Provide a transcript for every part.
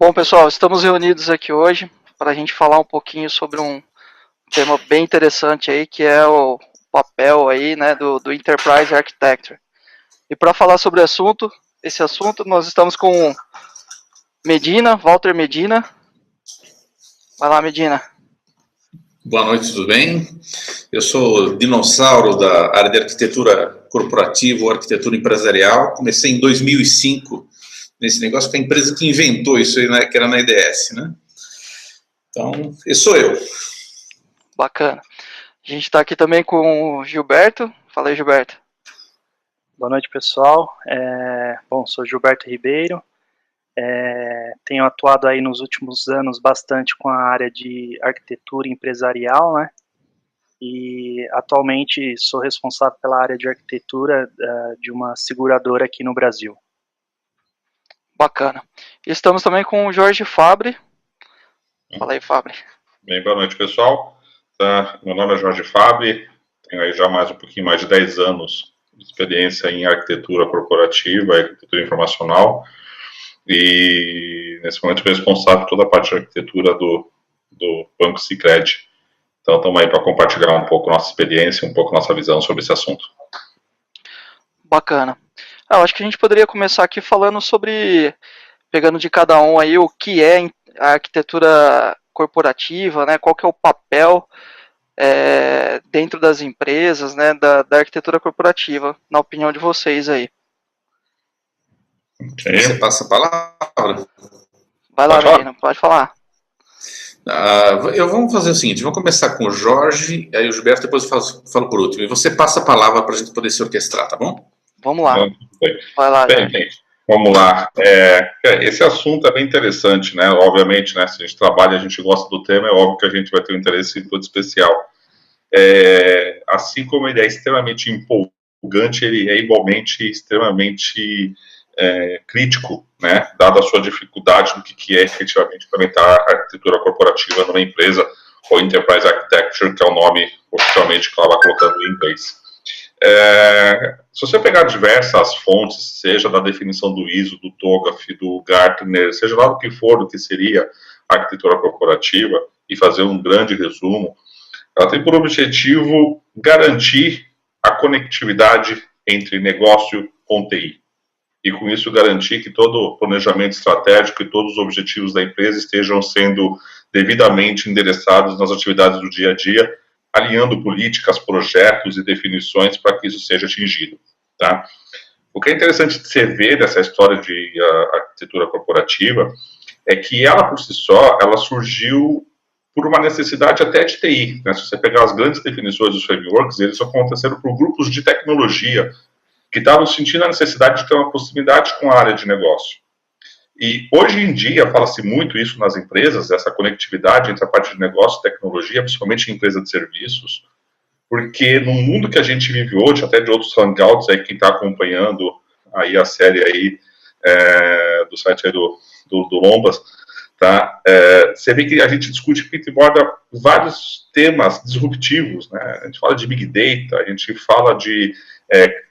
Bom, pessoal, estamos reunidos aqui hoje para a gente falar um pouquinho sobre um tema bem interessante aí, que é o papel aí, né, do Enterprise Architecture. E para falar sobre esse assunto, nós estamos com Walter Medina. Vai lá, Medina. Boa noite, tudo bem? Eu sou dinossauro da área de arquitetura corporativa ou arquitetura empresarial. Comecei em 2005 nesse negócio, que é a empresa que inventou isso aí, né, que era na IDS, né? Então, esse sou eu. Bacana. A gente está aqui também com o Gilberto. Fala aí, Gilberto. Boa noite, pessoal. Sou Gilberto Ribeiro. Tenho atuado aí nos últimos anos bastante com a área de arquitetura empresarial, né? E atualmente sou responsável pela área de arquitetura de uma seguradora aqui no Brasil. Bacana. Estamos também com o Jorge Fabre. Fala aí, Fabre. Bem, boa noite, pessoal. Meu nome é Jorge Fabre, tenho aí já um pouquinho mais de 10 anos de experiência em arquitetura corporativa, arquitetura informacional, e nesse momento sou responsável por toda a parte de arquitetura do Banco Sicredi. Então estamos aí para compartilhar um pouco nossa experiência, um pouco nossa visão sobre esse assunto. Bacana. Eu acho que a gente poderia começar aqui falando sobre, pegando de cada um aí, o que é a arquitetura corporativa, né? Qual que é o papel dentro das empresas, né? Da arquitetura corporativa, na opinião de vocês aí. Okay. Você passa a palavra? Vai lá, menino, pode falar. Vamos fazer o seguinte, vamos começar com o Jorge, aí o Gilberto, depois eu falo por último. E você passa a palavra para a gente poder se orquestrar, tá bom? Vamos lá. Vai lá, bem, vamos lá. Esse assunto é bem interessante, né? Obviamente, né? Se a gente trabalha e a gente gosta do tema, é óbvio que a gente vai ter um interesse todo especial. Assim como ele é extremamente empolgante, ele é igualmente extremamente crítico, né? Dada a sua dificuldade do que é efetivamente implementar a arquitetura corporativa numa empresa, ou Enterprise Architecture, que é o nome oficialmente que ela vai colocando em inglês. Se você pegar diversas fontes, seja da definição do ISO, do TOGAF, do Gartner, seja lá do que for, do que seria a arquitetura corporativa, e fazer um grande resumo, ela tem por objetivo garantir a conectividade entre negócio com TI. E com isso garantir que todo o planejamento estratégico e todos os objetivos da empresa estejam sendo devidamente endereçados nas atividades do dia a dia, alinhando políticas, projetos e definições para que isso seja atingido. Tá? O que é interessante de você ver dessa história de arquitetura corporativa é que ela, por si só, ela surgiu por uma necessidade até de TI. Né? Se você pegar as grandes definições dos frameworks, eles aconteceram por grupos de tecnologia que estavam sentindo a necessidade de ter uma proximidade com a área de negócio. E hoje em dia fala-se muito isso nas empresas, essa conectividade entre a parte de negócio e tecnologia, principalmente em empresa de serviços, porque no mundo que a gente vive hoje, até de outros hangouts aí, quem está acompanhando aí a série aí do site aí do Lombas, tá? Você vê que a gente discute e aborda vários temas disruptivos, né? A gente fala de Big Data, a gente fala de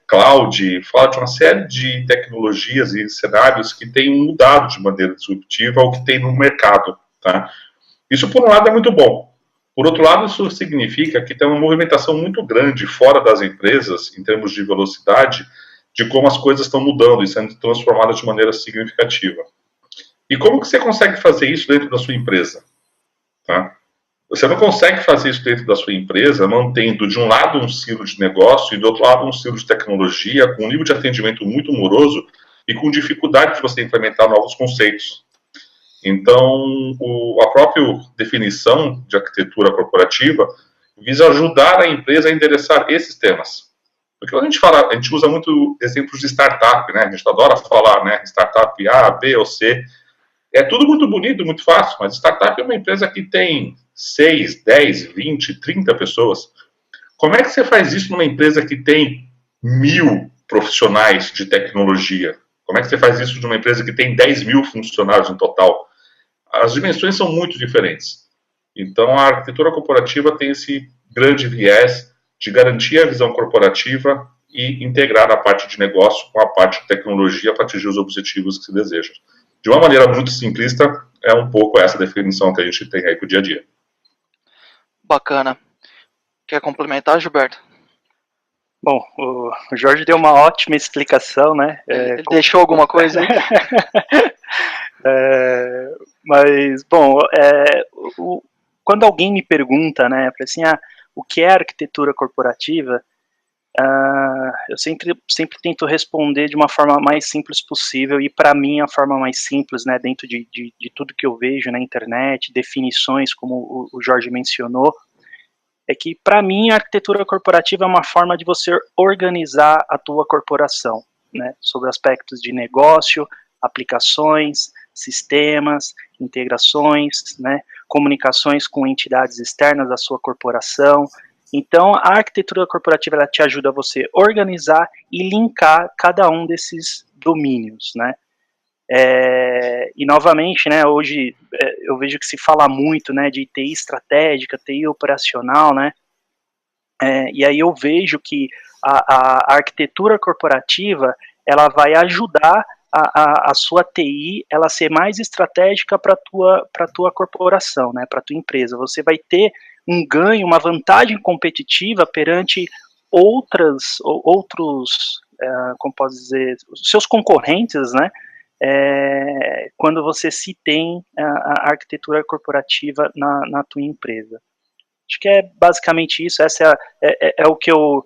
cloud, fala de uma série de tecnologias e cenários que têm mudado de maneira disruptiva ao que tem no mercado, tá? Isso, por um lado, é muito bom. Por outro lado, isso significa que tem uma movimentação muito grande fora das empresas, em termos de velocidade, de como as coisas estão mudando e sendo transformadas de maneira significativa. E como que você consegue fazer isso dentro da sua empresa? Tá? Você não consegue fazer isso dentro da sua empresa mantendo, de um lado, um silo de negócio e, do outro lado, um silo de tecnologia, com um nível de atendimento muito moroso e com dificuldade de você implementar novos conceitos. Então, a própria definição de arquitetura corporativa visa ajudar a empresa a endereçar esses temas. Porque quando a gente usa muito exemplos de startup, né? A gente adora falar, né? Startup A, B ou C. É tudo muito bonito, muito fácil, mas startup é uma empresa que tem 6, 10, 20, 30 pessoas. Como é que você faz isso numa empresa que tem 1000 profissionais de tecnologia? Como é que você faz isso numa empresa que tem 10.000 funcionários no total? As dimensões são muito diferentes. Então, a arquitetura corporativa tem esse grande viés de garantir a visão corporativa e integrar a parte de negócio com a parte de tecnologia para atingir os objetivos que se desejam. de uma maneira muito simplista, é um pouco essa definição que a gente tem aí para o dia a dia. Bacana. Quer complementar, Gilberto? Bom, o Jorge deu uma ótima explicação, né? Ele deixou alguma coisa aí? Mas, bom, quando alguém me pergunta, né, assim, o que é arquitetura corporativa, eu sempre tento responder de uma forma mais simples possível, e para mim a forma mais simples, né, dentro de tudo que eu vejo na internet, definições, como o Jorge mencionou, é que para mim a arquitetura corporativa é uma forma de você organizar a tua corporação, né, sobre aspectos de negócio, aplicações, sistemas, integrações, né, comunicações com entidades externas da sua corporação. Então, a arquitetura corporativa, ela te ajuda a você organizar e linkar cada um desses domínios, né? E novamente, né, hoje eu vejo que se fala muito, né, de TI estratégica, TI operacional, né? E aí eu vejo que a arquitetura corporativa, ela vai ajudar a sua TI, ela ser mais estratégica para tua corporação, né, para tua empresa. Você vai ter um ganho, uma vantagem competitiva perante outros, como posso dizer, seus concorrentes, né, quando você se tem a arquitetura corporativa na tua empresa. Acho que é basicamente isso. Essa é o que eu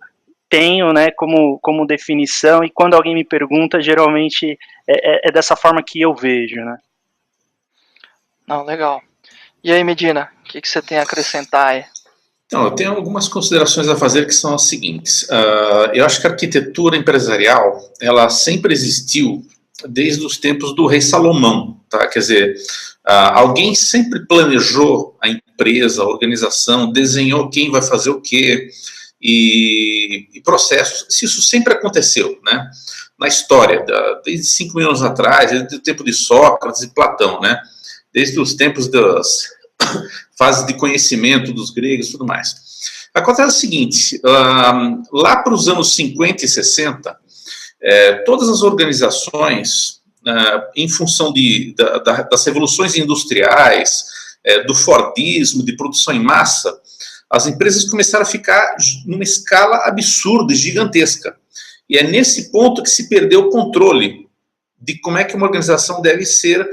tenho, né, como definição, e quando alguém me pergunta, geralmente é dessa forma que eu vejo, né. Não, legal. E aí, Medina, o que você tem a acrescentar aí? Então, eu tenho algumas considerações a fazer que são as seguintes. Eu acho que a arquitetura empresarial, ela sempre existiu desde os tempos do rei Salomão, tá? Quer dizer, alguém sempre planejou a empresa, a organização, desenhou quem vai fazer o quê, e processos. Isso sempre aconteceu, né? Na história, desde 5 mil anos atrás, desde o tempo de Sócrates e Platão, né? Desde os tempos das fases de conhecimento dos gregos e tudo mais. Acontece o seguinte, lá para os anos 50 e 60, todas as organizações, em função das revoluções industriais, do Fordismo, de produção em massa, as empresas começaram a ficar numa escala absurda e gigantesca. E é nesse ponto que se perdeu o controle de como é que uma organização deve ser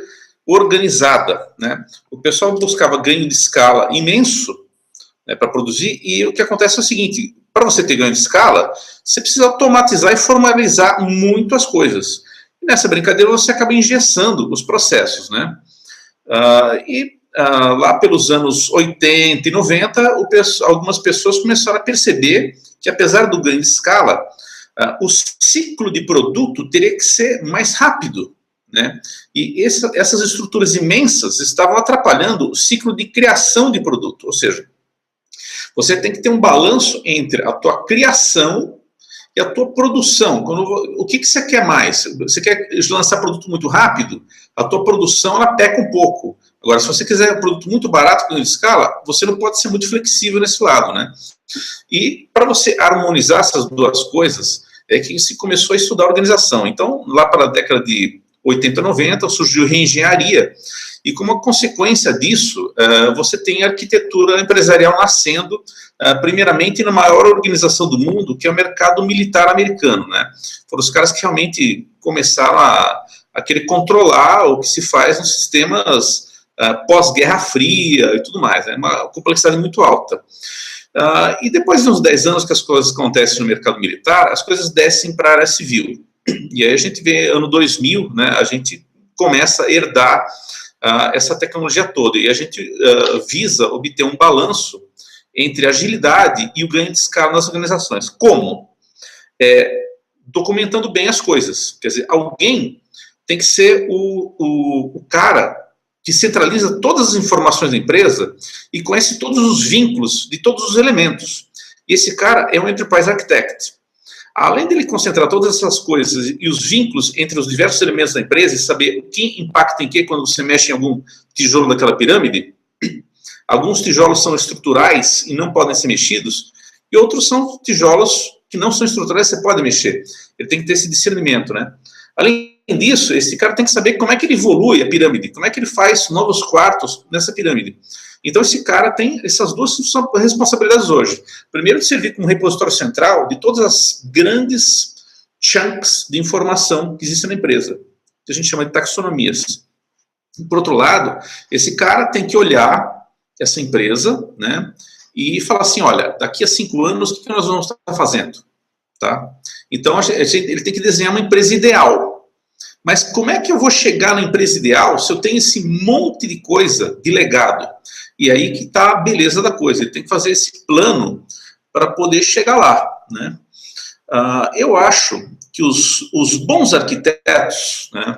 organizada, né? O pessoal buscava ganho de escala imenso, né, para produzir, e o que acontece é o seguinte: para você ter ganho de escala, você precisa automatizar e formalizar muito as coisas. E nessa brincadeira você acaba engessando os processos, né? Lá pelos anos 80 e 90, algumas pessoas começaram a perceber que, apesar do ganho de escala, o ciclo de produto teria que ser mais rápido, né? E essas estruturas imensas estavam atrapalhando o ciclo de criação de produto. Ou seja, você tem que ter um balanço entre a tua criação e a tua produção. O que você quer mais? Você quer lançar produto muito rápido? A tua produção, ela peca um pouco. Agora, se você quiser um produto muito barato, com escala, você não pode ser muito flexível nesse lado, né? E para você harmonizar essas duas coisas, é que se começou a estudar organização. Então, lá para a década de 80, 90, surgiu reengenharia, e como consequência disso, você tem a arquitetura empresarial nascendo, primeiramente na maior organização do mundo, que é o mercado militar americano, né? Foram os caras que realmente começaram a querer controlar o que se faz nos sistemas pós-Guerra Fria e tudo mais, né? Uma complexidade muito alta. E depois de uns 10 anos que as coisas acontecem no mercado militar, as coisas descem para a área civil. E aí a gente vê, ano 2000, né, a gente começa a herdar essa tecnologia toda, e a gente visa obter um balanço entre agilidade e o ganho de escala nas organizações. Como? Documentando bem as coisas. Quer dizer, alguém tem que ser o cara que centraliza todas as informações da empresa e conhece todos os vínculos de todos os elementos. E esse cara é um Enterprise Architect. Além dele concentrar todas essas coisas e os vínculos entre os diversos elementos da empresa e saber o que impacta em que quando você mexe em algum tijolo daquela pirâmide, alguns tijolos são estruturais e não podem ser mexidos, e outros são tijolos que não são estruturais e você pode mexer. Ele tem que ter esse discernimento, né? Além disso, esse cara tem que saber como é que ele evolui a pirâmide, como é que ele faz novos quartos nessa pirâmide. Então, esse cara tem essas duas responsabilidades hoje. Primeiro, de servir como repositório central de todas as grandes chunks de informação que existem na empresa, que a gente chama de taxonomias. Por outro lado, esse cara tem que olhar essa empresa, né, e falar assim, olha, daqui a 5 anos, o que nós vamos estar fazendo? Tá? Então, ele tem que desenhar uma empresa ideal. Mas como é que eu vou chegar na empresa ideal se eu tenho esse monte de coisa de legado? E aí que está a beleza da coisa. Ele tem que fazer esse plano para poder chegar lá, né? Eu acho que os bons arquitetos, né,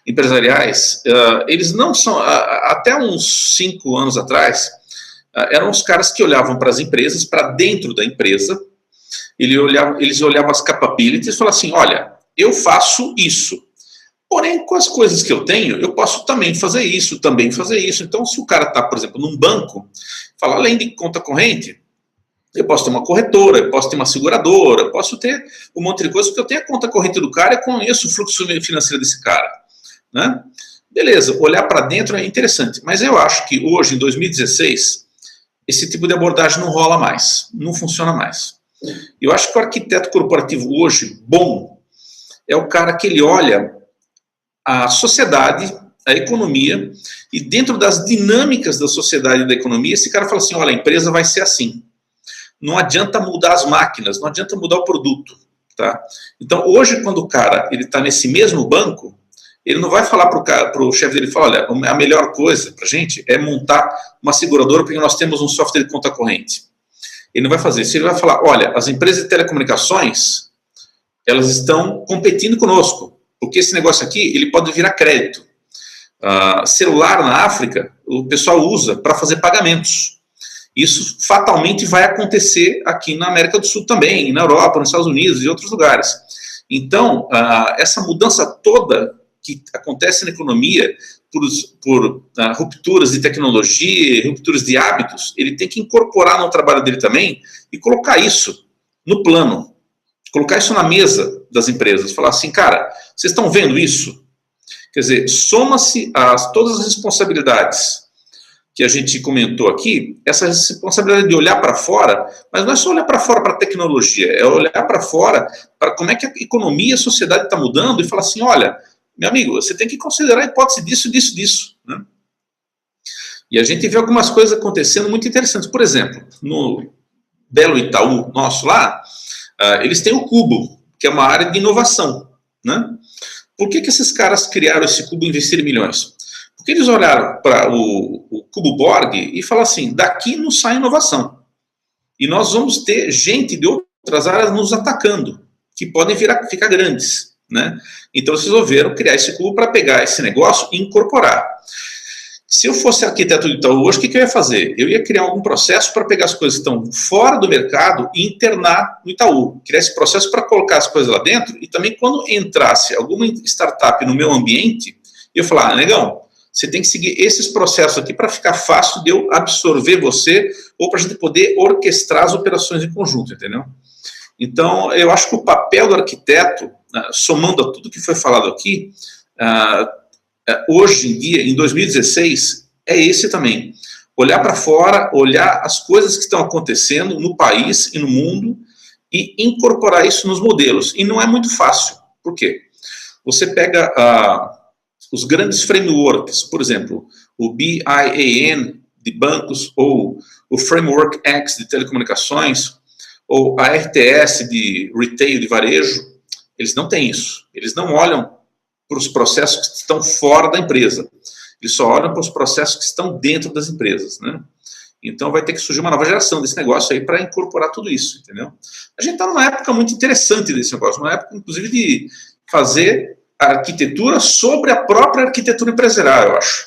empresariais, eles não são, até uns 5 anos atrás, eram os caras que olhavam para as empresas, para dentro da empresa, eles olhavam as capabilities e falavam assim, olha, eu faço isso, porém, com as coisas que eu tenho, eu posso também fazer isso. Então, se o cara está, por exemplo, num banco, fala, além de conta corrente, eu posso ter uma corretora, eu posso ter uma seguradora, eu posso ter um monte de coisa, porque eu tenho a conta corrente do cara e conheço o fluxo financeiro desse cara, né? Beleza, olhar para dentro é interessante, mas eu acho que hoje, em 2016, esse tipo de abordagem não rola mais, não funciona mais. Eu acho que o arquiteto corporativo hoje, bom, é o cara que ele olha a sociedade, a economia, e dentro das dinâmicas da sociedade e da economia, esse cara fala assim, olha, a empresa vai ser assim. Não adianta mudar as máquinas, não adianta mudar o produto. Tá? Então, hoje, quando o cara está nesse mesmo banco, ele não vai falar para o chefe dele, olha, a melhor coisa para a gente é montar uma seguradora porque nós temos um software de conta corrente. Ele não vai fazer isso, ele vai falar, olha, as empresas de telecomunicações, elas estão competindo conosco, porque esse negócio aqui, ele pode virar crédito. Celular na África, o pessoal usa para fazer pagamentos. Isso fatalmente vai acontecer aqui na América do Sul também, na Europa, nos Estados Unidos e outros lugares. Então, essa mudança toda que acontece na economia por rupturas de tecnologia, rupturas de hábitos, ele tem que incorporar no trabalho dele também e colocar isso no plano, colocar isso na mesa das empresas, falar assim, cara, vocês estão vendo isso? Quer dizer, soma-se todas as responsabilidades que a gente comentou aqui, essa responsabilidade de olhar para fora, mas não é só olhar para fora para a tecnologia, é olhar para fora para como é que a economia, a sociedade está mudando e falar assim, olha, meu amigo, você tem que considerar a hipótese disso, né? E a gente vê algumas coisas acontecendo muito interessantes. Por exemplo, no belo Itaú nosso lá, eles têm o Cubo, que é uma área de inovação, né? Por que esses caras criaram esse Cubo e investiram milhões? Porque eles olharam para o Cubo Borg e falaram assim, daqui não sai inovação. E nós vamos ter gente de outras áreas nos atacando, que podem ficar grandes, né? Então eles resolveram criar esse cubo para pegar esse negócio e incorporar. Se eu fosse arquiteto do Itaú hoje, o que eu ia fazer? Eu ia criar algum processo para pegar as coisas que estão fora do mercado e internar no Itaú. Criar esse processo para colocar as coisas lá dentro e também quando entrasse alguma startup no meu ambiente, eu falar, negão, você tem que seguir esses processos aqui para ficar fácil de eu absorver você ou para a gente poder orquestrar as operações em conjunto, entendeu? Então, eu acho que o papel do arquiteto, somando a tudo que foi falado aqui, hoje em dia, em 2016, é esse também. Olhar para fora, olhar as coisas que estão acontecendo no país e no mundo e incorporar isso nos modelos. E não é muito fácil. Por quê? Você pega os grandes frameworks, por exemplo, o BIAN de bancos ou o Framework X de telecomunicações ou a RTS de retail, de varejo, eles não têm isso. Eles não olham para os processos que estão fora da empresa. Eles só olham para os processos que estão dentro das empresas, né? Então vai ter que surgir uma nova geração desse negócio aí para incorporar tudo isso, entendeu? A gente está numa época muito interessante desse negócio, uma época, inclusive, de fazer a arquitetura sobre a própria arquitetura empresarial, eu acho.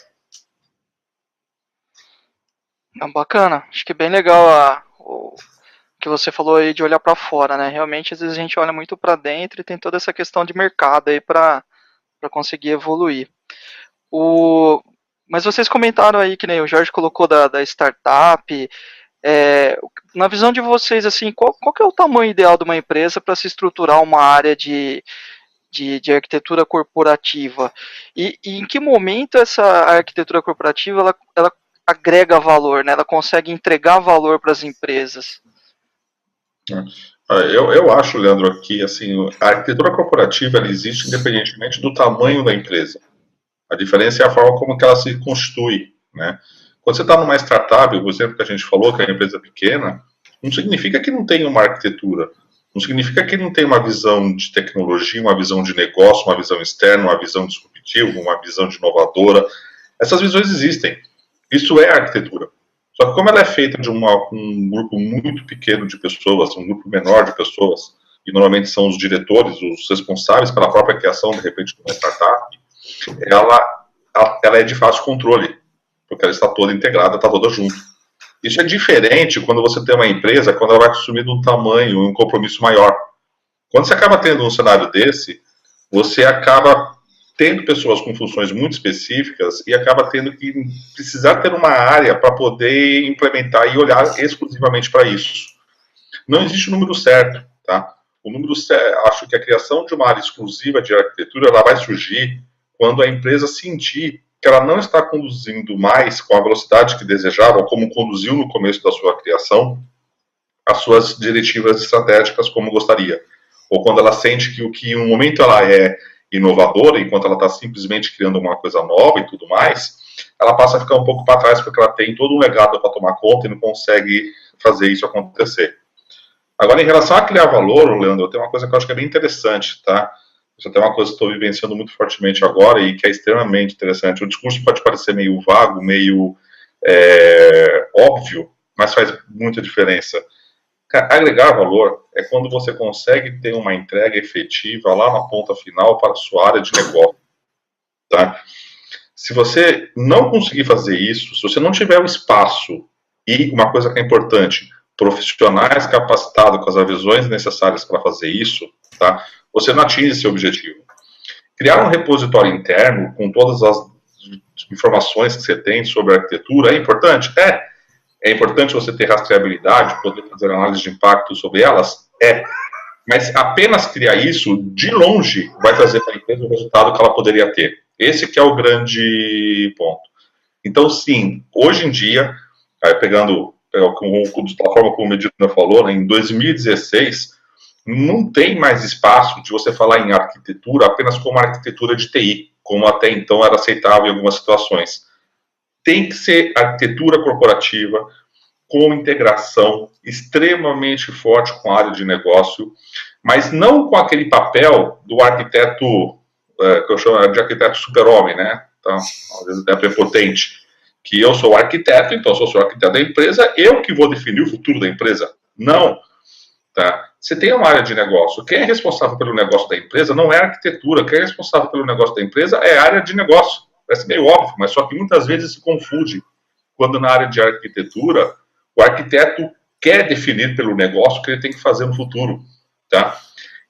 Bacana, acho que é bem legal o que você falou aí de olhar para fora, né? Realmente, às vezes a gente olha muito para dentro e tem toda essa questão de mercado aí para conseguir evoluir. Mas vocês comentaram aí, que nem o Jorge colocou da startup, na visão de vocês, assim, qual que é o tamanho ideal de uma empresa para se estruturar uma área de de arquitetura corporativa. E em que momento essa arquitetura corporativa ela agrega valor, né? Ela consegue entregar valor para as empresas? Eu acho, Leandro, que assim, a arquitetura corporativa ela existe independentemente do tamanho da empresa. A diferença é a forma como que ela se constitui, né? Quando você está numa startup, o exemplo que a gente falou, que é uma empresa pequena, não significa que não tem uma arquitetura, não significa que não tem uma visão de tecnologia, uma visão de negócio, uma visão externa, uma visão disruptiva, uma visão de inovadora. Essas visões existem. Isso é arquitetura. Só que como ela é feita de um grupo muito pequeno de pessoas, um grupo menor de pessoas, e normalmente são os diretores, os responsáveis pela própria criação, de repente, de uma startup, ela é de fácil controle, porque ela está toda integrada, está toda junto. Isso é diferente quando você tem uma empresa, quando ela vai assumindo um tamanho, um compromisso maior. Quando você acaba tendo um cenário desse, você acaba tendo pessoas com funções muito específicas e acaba tendo que precisar ter uma área para poder implementar e olhar exclusivamente para isso. Não existe o número certo, tá? O número certo, acho que a criação de uma área exclusiva de arquitetura ela vai surgir quando a empresa sentir que ela não está conduzindo mais com a velocidade que desejava, como conduziu no começo da sua criação, as suas diretivas estratégicas como gostaria. Ou quando ela sente que o que em um momento ela é inovadora, enquanto ela está simplesmente criando uma coisa nova e tudo mais, ela passa a ficar um pouco para trás, porque ela tem todo um legado para tomar conta e não consegue fazer isso acontecer. Agora, em relação a criar valor, Leandro, tem uma coisa que eu acho que é bem interessante, tá? Isso até é uma coisa que estou vivenciando muito fortemente agora e que é extremamente interessante. O discurso pode parecer meio vago, meio óbvio, mas faz muita diferença. Agregar valor é quando você consegue ter uma entrega efetiva lá na ponta final para a sua área de negócio. Tá? Se você não conseguir fazer isso, se você não tiver o espaço e uma coisa que é importante, profissionais capacitados com as visões necessárias para fazer isso, tá? Você não atinge seu objetivo. Criar um repositório interno com todas as informações que você tem sobre a arquitetura é importante? É importante você ter rastreabilidade, poder fazer análise de impacto sobre elas? Mas apenas criar isso, de longe, vai trazer para a empresa o resultado que ela poderia ter. Esse que é o grande ponto. Então, sim, hoje em dia, pegando da forma como o Medina falou, né, em 2016, não tem mais espaço de você falar em arquitetura apenas como arquitetura de TI, como até então era aceitável em algumas situações. Tem que ser arquitetura corporativa, com integração extremamente forte com a área de negócio, mas não com aquele papel do arquiteto, que eu chamo de arquiteto super-homem, né? Então, às vezes até prepotente, que eu sou arquiteto, então se eu sou arquiteto da empresa, eu que vou definir o futuro da empresa. Não. Tá? Você tem uma área de negócio. Quem é responsável pelo negócio da empresa não é a arquitetura. Quem é responsável pelo negócio da empresa é a área de negócio. Parece meio óbvio, mas só que muitas vezes se confunde. Quando na área de arquitetura, o arquiteto quer definir pelo negócio o que ele tem que fazer no futuro. Tá?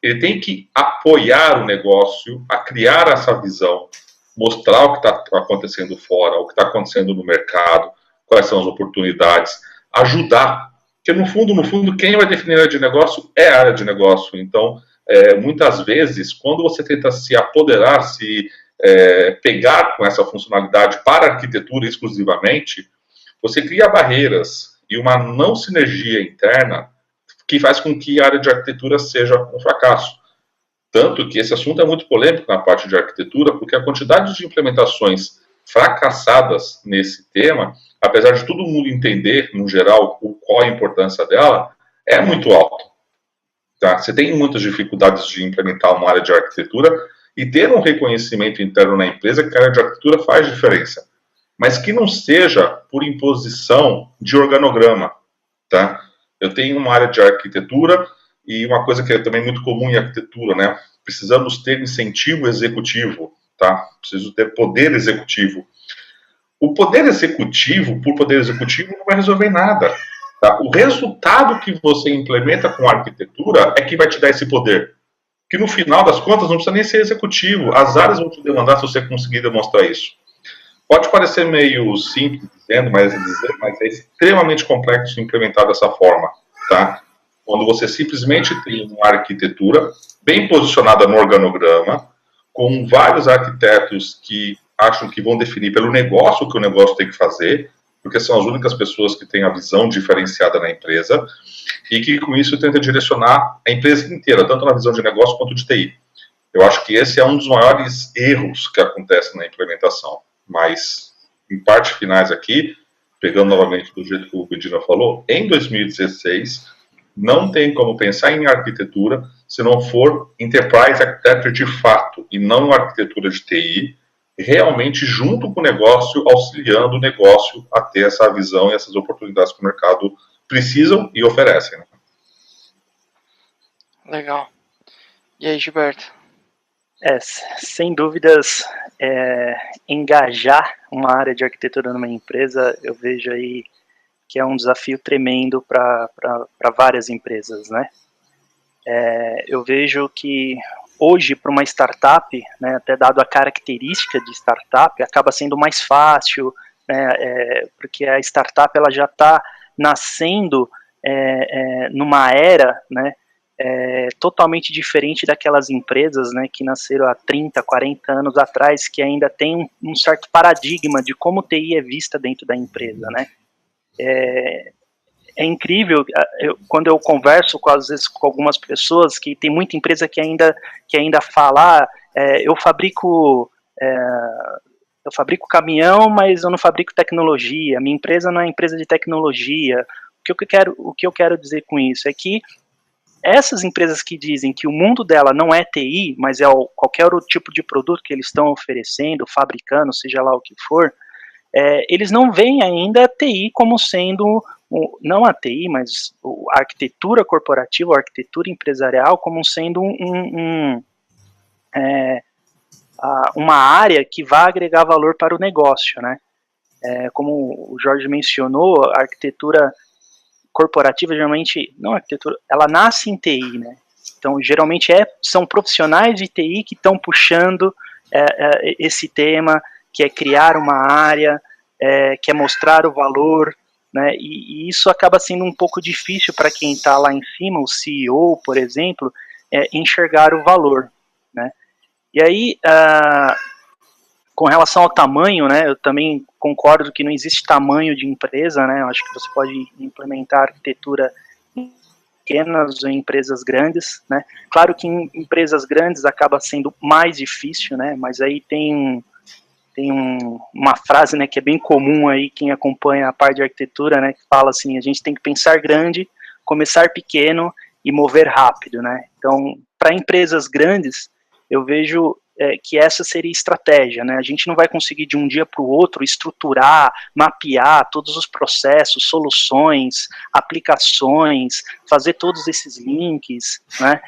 Ele tem que apoiar o negócio a criar essa visão, mostrar o que está acontecendo fora, o que está acontecendo no mercado, quais são as oportunidades, ajudar. Porque, no fundo, quem vai definir a área de negócio é a área de negócio. Então, muitas vezes, quando você tenta se apoderar, pegar com essa funcionalidade para a arquitetura exclusivamente, você cria barreiras e uma não sinergia interna que faz com que a área de arquitetura seja um fracasso. Tanto que esse assunto é muito polêmico na parte de arquitetura, porque a quantidade de implementações fracassadas nesse tema, apesar de todo mundo entender, no geral, qual a importância dela, é muito alta. Tá? Você tem muitas dificuldades de implementar uma área de arquitetura e ter um reconhecimento interno na empresa que a área de arquitetura faz diferença. Mas que não seja por imposição de organograma. Tá? Eu tenho uma área de arquitetura e uma coisa que é também muito comum em arquitetura, né? Precisamos ter incentivo executivo. Tá? Preciso ter poder executivo. O poder executivo, por poder executivo, não vai resolver nada. Tá? O resultado que você implementa com a arquitetura é que vai te dar esse poder. Que no final das contas não precisa nem ser executivo. As áreas vão te demandar se você conseguir demonstrar isso. Pode parecer meio simples dizendo, mas é extremamente complexo implementar dessa forma. Tá? quando você simplesmente tem uma arquitetura bem posicionada no organograma, com vários arquitetos que acham que vão definir pelo negócio o que o negócio tem que fazer, porque são as únicas pessoas que têm a visão diferenciada na empresa, e que com isso tenta direcionar a empresa inteira, tanto na visão de negócio quanto de TI. Eu acho que esse é um dos maiores erros que acontecem na implementação. Mas, em partes finais aqui, pegando novamente do jeito que o Bedina falou, em 2016, não tem como pensar em arquitetura se não for Enterprise Architecture de fato, e não arquitetura de TI, realmente junto com o negócio, auxiliando o negócio a ter essa visão e essas oportunidades que o mercado precisam e oferecem. Né? Legal. E aí, Gilberto? Sem dúvidas, engajar uma área de arquitetura numa empresa, eu vejo aí que é um desafio tremendo para várias empresas, né? Eu vejo que hoje, para uma startup, né, até dado a característica de startup, acaba sendo mais fácil, né, porque a startup ela já está nascendo numa era, né, totalmente diferente daquelas empresas, né, que nasceram há 30, 40 anos atrás, que ainda tem um certo paradigma de como TI é vista dentro da empresa, né. É incrível, quando eu converso às vezes com algumas pessoas, que tem muita empresa que ainda fala, eu fabrico caminhão, mas eu não fabrico tecnologia, minha empresa não é empresa de tecnologia. O que eu quero dizer com isso é que essas empresas que dizem que o mundo dela não é TI, mas é qualquer outro tipo de produto que eles estão oferecendo, fabricando, seja lá o que for, eles não veem ainda a TI como sendo, não a TI, mas a arquitetura corporativa, a arquitetura empresarial como sendo uma área que vai agregar valor para o negócio, né? Como o Jorge mencionou, a arquitetura corporativa, geralmente, não arquitetura, ela nasce em TI, né? Então, geralmente são profissionais de TI que estão puxando esse tema, que é criar uma área, que é mostrar o valor, né? E isso acaba sendo um pouco difícil para quem está lá em cima, o CEO, por exemplo, enxergar o valor, né? E aí, com relação ao tamanho, né, eu também concordo que não existe tamanho de empresa, né, eu acho que você pode implementar arquitetura em pequenas ou em empresas grandes, né, claro que em empresas grandes acaba sendo mais difícil, né, mas aí tem uma frase, né, que é bem comum aí, quem acompanha a parte de arquitetura, né, que fala assim, a gente tem que pensar grande, começar pequeno e mover rápido, né, então, para empresas grandes, eu vejo que essa seria a estratégia, né? A gente não vai conseguir de um dia para o outro estruturar, mapear todos os processos, soluções, aplicações, fazer todos esses links, né?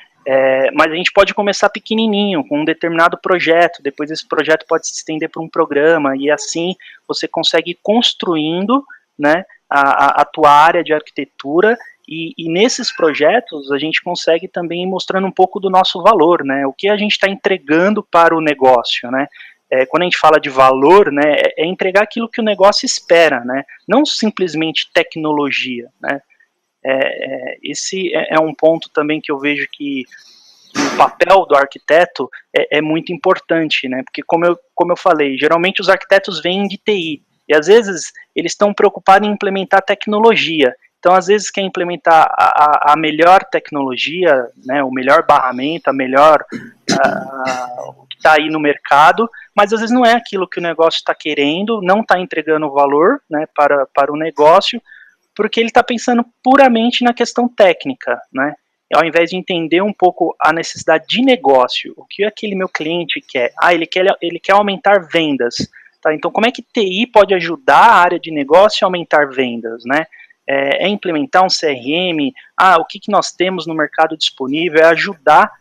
Mas a gente pode começar pequenininho, com um determinado projeto, depois esse projeto pode se estender para um programa, e assim você consegue ir construindo, né, a tua área de arquitetura. E nesses projetos a gente consegue também ir mostrando um pouco do nosso valor, né? O que a gente está entregando para o negócio, né? Quando a gente fala de valor, né, é entregar aquilo que o negócio espera, né? Não simplesmente tecnologia, né? Esse é um ponto também que eu vejo que o papel do arquiteto é muito importante, né? Porque como eu falei, geralmente os arquitetos vêm de TI e às vezes eles estão preocupados em implementar tecnologia. Então, às vezes, quer implementar a melhor tecnologia, né, o melhor barramento, o que está aí no mercado, mas às vezes não é aquilo que o negócio está querendo, não está entregando valor, né, para o negócio, porque ele está pensando puramente na questão técnica, né, ao invés de entender um pouco a necessidade de negócio, o que aquele meu cliente quer. Ele quer aumentar vendas. Tá? Então, como é que TI pode ajudar a área de negócio a aumentar vendas, né? Implementar um CRM, o que nós temos no mercado disponível, ajudar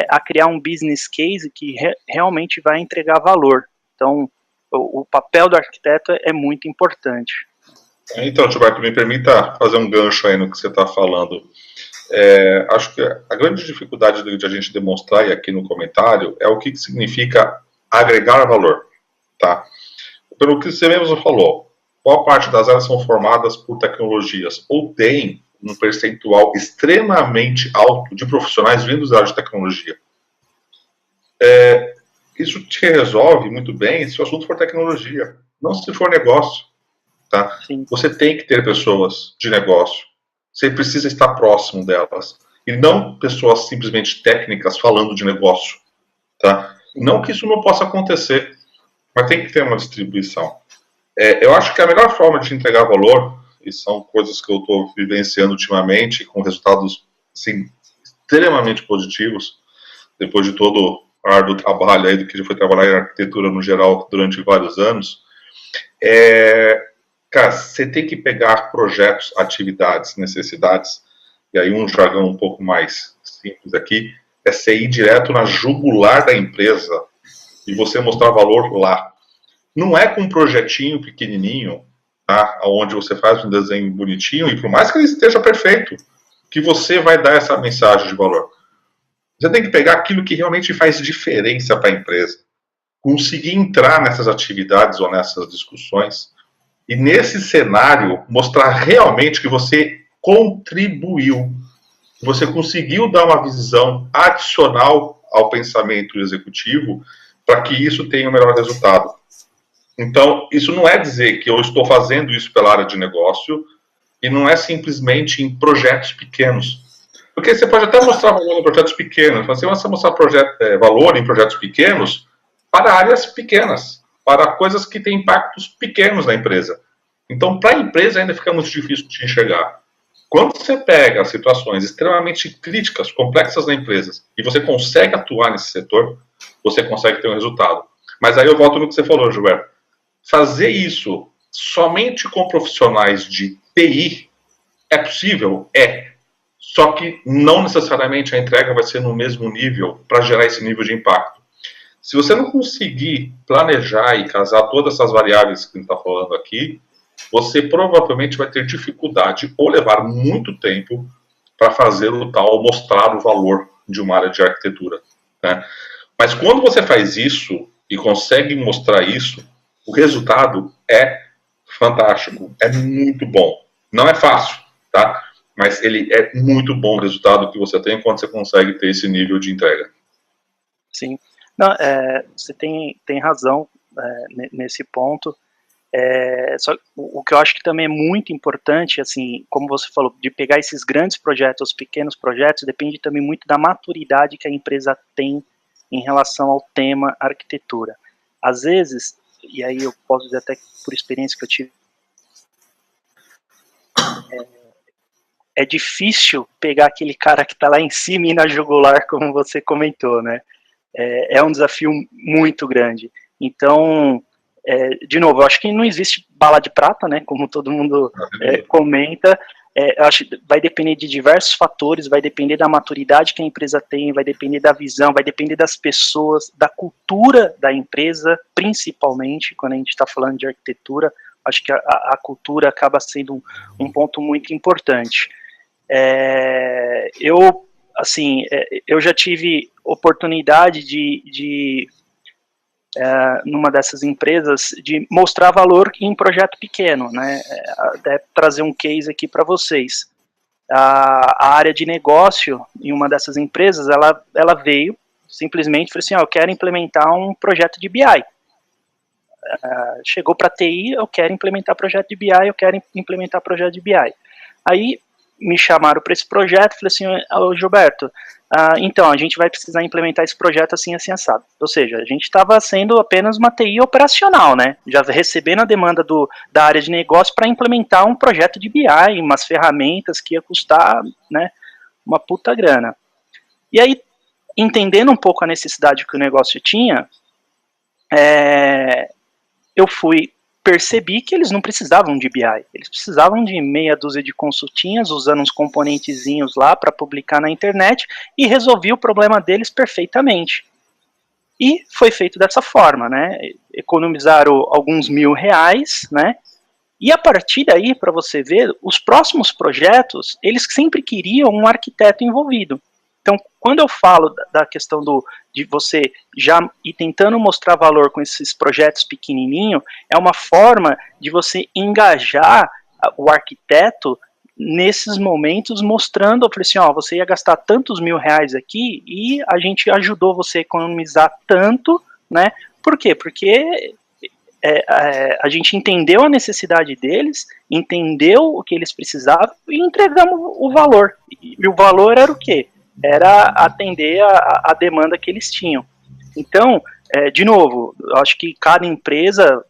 a criar um business case que realmente vai entregar valor. Então, o papel do arquiteto é muito importante. Então, Gilberto, me permita fazer um gancho aí no que você está falando. Acho que a grande dificuldade de a gente demonstrar, e aqui no comentário, é o que significa agregar valor. Tá? Pelo que você mesmo falou, boa parte das áreas são formadas por tecnologias ou têm um percentual extremamente alto de profissionais vindos da área de tecnologia. Isso te resolve muito bem se o assunto for tecnologia, não se for negócio. Tá? Você tem que ter pessoas de negócio, você precisa estar próximo delas, e não pessoas simplesmente técnicas falando de negócio. Tá? Não que isso não possa acontecer, mas tem que ter uma distribuição. Eu acho que a melhor forma de entregar valor, e são coisas que eu estou vivenciando ultimamente, com resultados assim, extremamente positivos, depois de todo o árduo trabalho aí do que já foi trabalhar em arquitetura no geral durante vários anos, cara, você tem que pegar projetos, atividades, necessidades, e aí um jargão um pouco mais simples aqui, é você ir direto na jugular da empresa e você mostrar valor lá. Não é com um projetinho pequenininho, tá, onde você faz um desenho bonitinho, e por mais que ele esteja perfeito, que você vai dar essa mensagem de valor. Você tem que pegar aquilo que realmente faz diferença para a empresa. Conseguir entrar nessas atividades ou nessas discussões, e nesse cenário mostrar realmente que você contribuiu, que você conseguiu dar uma visão adicional ao pensamento executivo para que isso tenha o melhor resultado. Então, isso não é dizer que eu estou fazendo isso pela área de negócio e não é simplesmente em projetos pequenos. Porque você pode até mostrar valor em projetos pequenos, mas você mostrar valor em projetos pequenos para áreas pequenas, para coisas que têm impactos pequenos na empresa. Então, para a empresa ainda fica muito difícil de enxergar. Quando você pega situações extremamente críticas, complexas na empresa, e você consegue atuar nesse setor, você consegue ter um resultado. Mas aí eu volto no que você falou, Gilberto. Fazer isso somente com profissionais de TI é possível? É. Só que não necessariamente a entrega vai ser no mesmo nível para gerar esse nível de impacto. Se você não conseguir planejar e casar todas essas variáveis que a gente está falando aqui, você provavelmente vai ter dificuldade ou levar muito tempo para fazer o tal, mostrar o valor de uma área de arquitetura. Né? Mas quando você faz isso e consegue mostrar isso, o resultado é fantástico, é muito bom. Não é fácil, tá? Mas ele é muito bom o resultado que você tem quando você consegue ter esse nível de entrega. Sim. Não, você tem razão nesse ponto. Só, o que eu acho que também é muito importante, assim, como você falou, de pegar esses grandes projetos, os pequenos projetos, depende também muito da maturidade que a empresa tem em relação ao tema arquitetura. Às vezes, e aí eu posso dizer até por experiência que eu tive, é difícil pegar aquele cara que está lá em cima e ir na jugular, como você comentou, né? É um desafio muito grande. Então, de novo, eu acho que não existe bala de prata, né? Como todo mundo comenta. Eu acho que vai depender de diversos fatores, vai depender da maturidade que a empresa tem, vai depender da visão, vai depender das pessoas, da cultura da empresa, principalmente quando a gente está falando de arquitetura. Acho que a cultura acaba sendo um ponto muito importante. Eu já tive oportunidade de numa dessas empresas, de mostrar valor em projeto pequeno, né? Até trazer um case aqui para vocês. A área de negócio em uma dessas empresas, ela veio simplesmente e falou assim, eu quero implementar um projeto de BI. Chegou para TI, eu quero implementar projeto de BI, eu quero implementar projeto de BI. Aí me chamaram para esse projeto, falei assim, Gilberto, então, a gente vai precisar implementar esse projeto assim, assim, assado. Ou seja, a gente estava sendo apenas uma TI operacional, né? Já recebendo a demanda da área de negócio para implementar um projeto de BI, umas ferramentas que ia custar, né, uma puta grana. E aí, entendendo um pouco a necessidade que o negócio tinha, eu percebi que eles não precisavam de BI, eles precisavam de meia dúzia de consultinhas, usando uns componentezinhos lá para publicar na internet, e resolvi o problema deles perfeitamente. E foi feito dessa forma, né? Economizaram alguns R$1.000, né? E a partir daí, para você ver, os próximos projetos, eles sempre queriam um arquiteto envolvido. Então, quando eu falo da questão de você já ir tentando mostrar valor com esses projetos pequenininho, é uma forma de você engajar o arquiteto nesses momentos mostrando, eu falei assim, ó, você ia gastar tantos R$ 1.000 aqui e a gente ajudou você a economizar tanto, né? Por quê? Porque a gente entendeu a necessidade deles, entendeu o que eles precisavam e entregamos o valor. E o valor era o quê? Era atender a demanda que eles tinham. Então, de novo, eu acho que cada empresa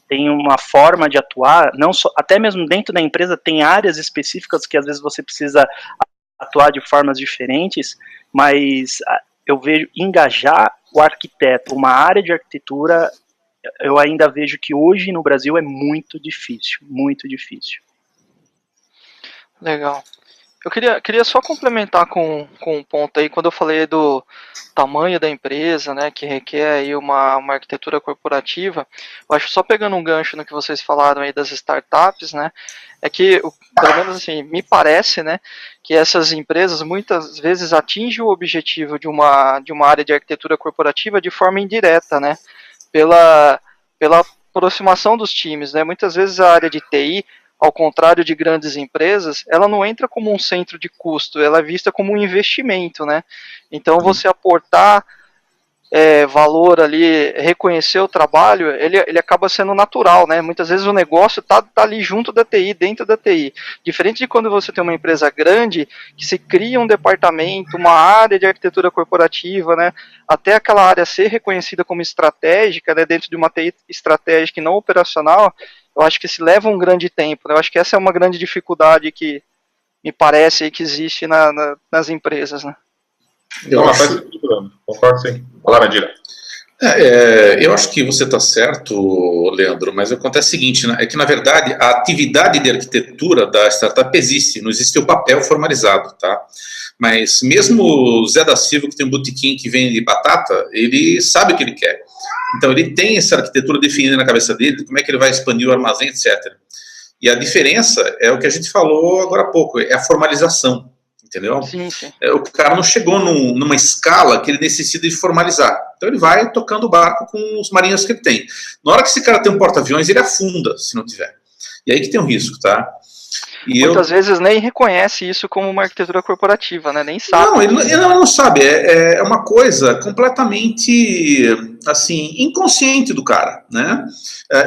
tem uma forma de atuar, não só, até mesmo dentro da empresa tem áreas específicas que às vezes você precisa atuar de formas diferentes, mas eu vejo engajar o arquiteto, uma área de arquitetura, eu ainda vejo que hoje no Brasil é muito difícil, muito difícil. Legal. Eu queria só complementar com um ponto aí, quando eu falei do tamanho da empresa, né, que requer aí uma arquitetura corporativa, eu acho, só pegando um gancho no que vocês falaram aí das startups, né, é que, pelo menos assim, me parece, né, que essas empresas muitas vezes atingem o objetivo de uma área de arquitetura corporativa de forma indireta, né, pela aproximação dos times, né, muitas vezes a área de TI, ao contrário de grandes empresas, ela não entra como um centro de custo, ela é vista como um investimento, né? Então você aportar valor ali, reconhecer o trabalho, ele acaba sendo natural, né? Muitas vezes o negócio tá ali junto da TI, dentro da TI. Diferente de quando você tem uma empresa grande, que se cria um departamento, uma área de arquitetura corporativa, né? Até aquela área ser reconhecida como estratégica, né? Dentro de uma TI estratégica e não operacional, eu acho que se leva um grande tempo, né? Eu acho que essa é uma grande dificuldade que me parece que existe nas empresas, né? Concordo sim. Olá, Medina. Eu acho que você está certo, Leandro, mas acontece o seguinte, né, é que, na verdade, a atividade de arquitetura da startup existe, não existe o papel formalizado, tá? Mas mesmo o Zé da Silva, que tem um botequim que vende batata, ele sabe o que ele quer. Então, ele tem essa arquitetura definida na cabeça dele, como é que ele vai expandir o armazém, etc. E a diferença é o que a gente falou agora há pouco, é a formalização. Entendeu? Sim, sim. O cara não chegou numa escala que ele necessita de formalizar. Então ele vai tocando o barco com os marinheiros que ele tem. Na hora que esse cara tem um porta-aviões, ele afunda, se não tiver. E aí que tem um risco, tá? E muitas vezes nem reconhece isso como uma arquitetura corporativa, né? Nem sabe. Não, ele não sabe. É uma coisa completamente, assim, inconsciente do cara, né?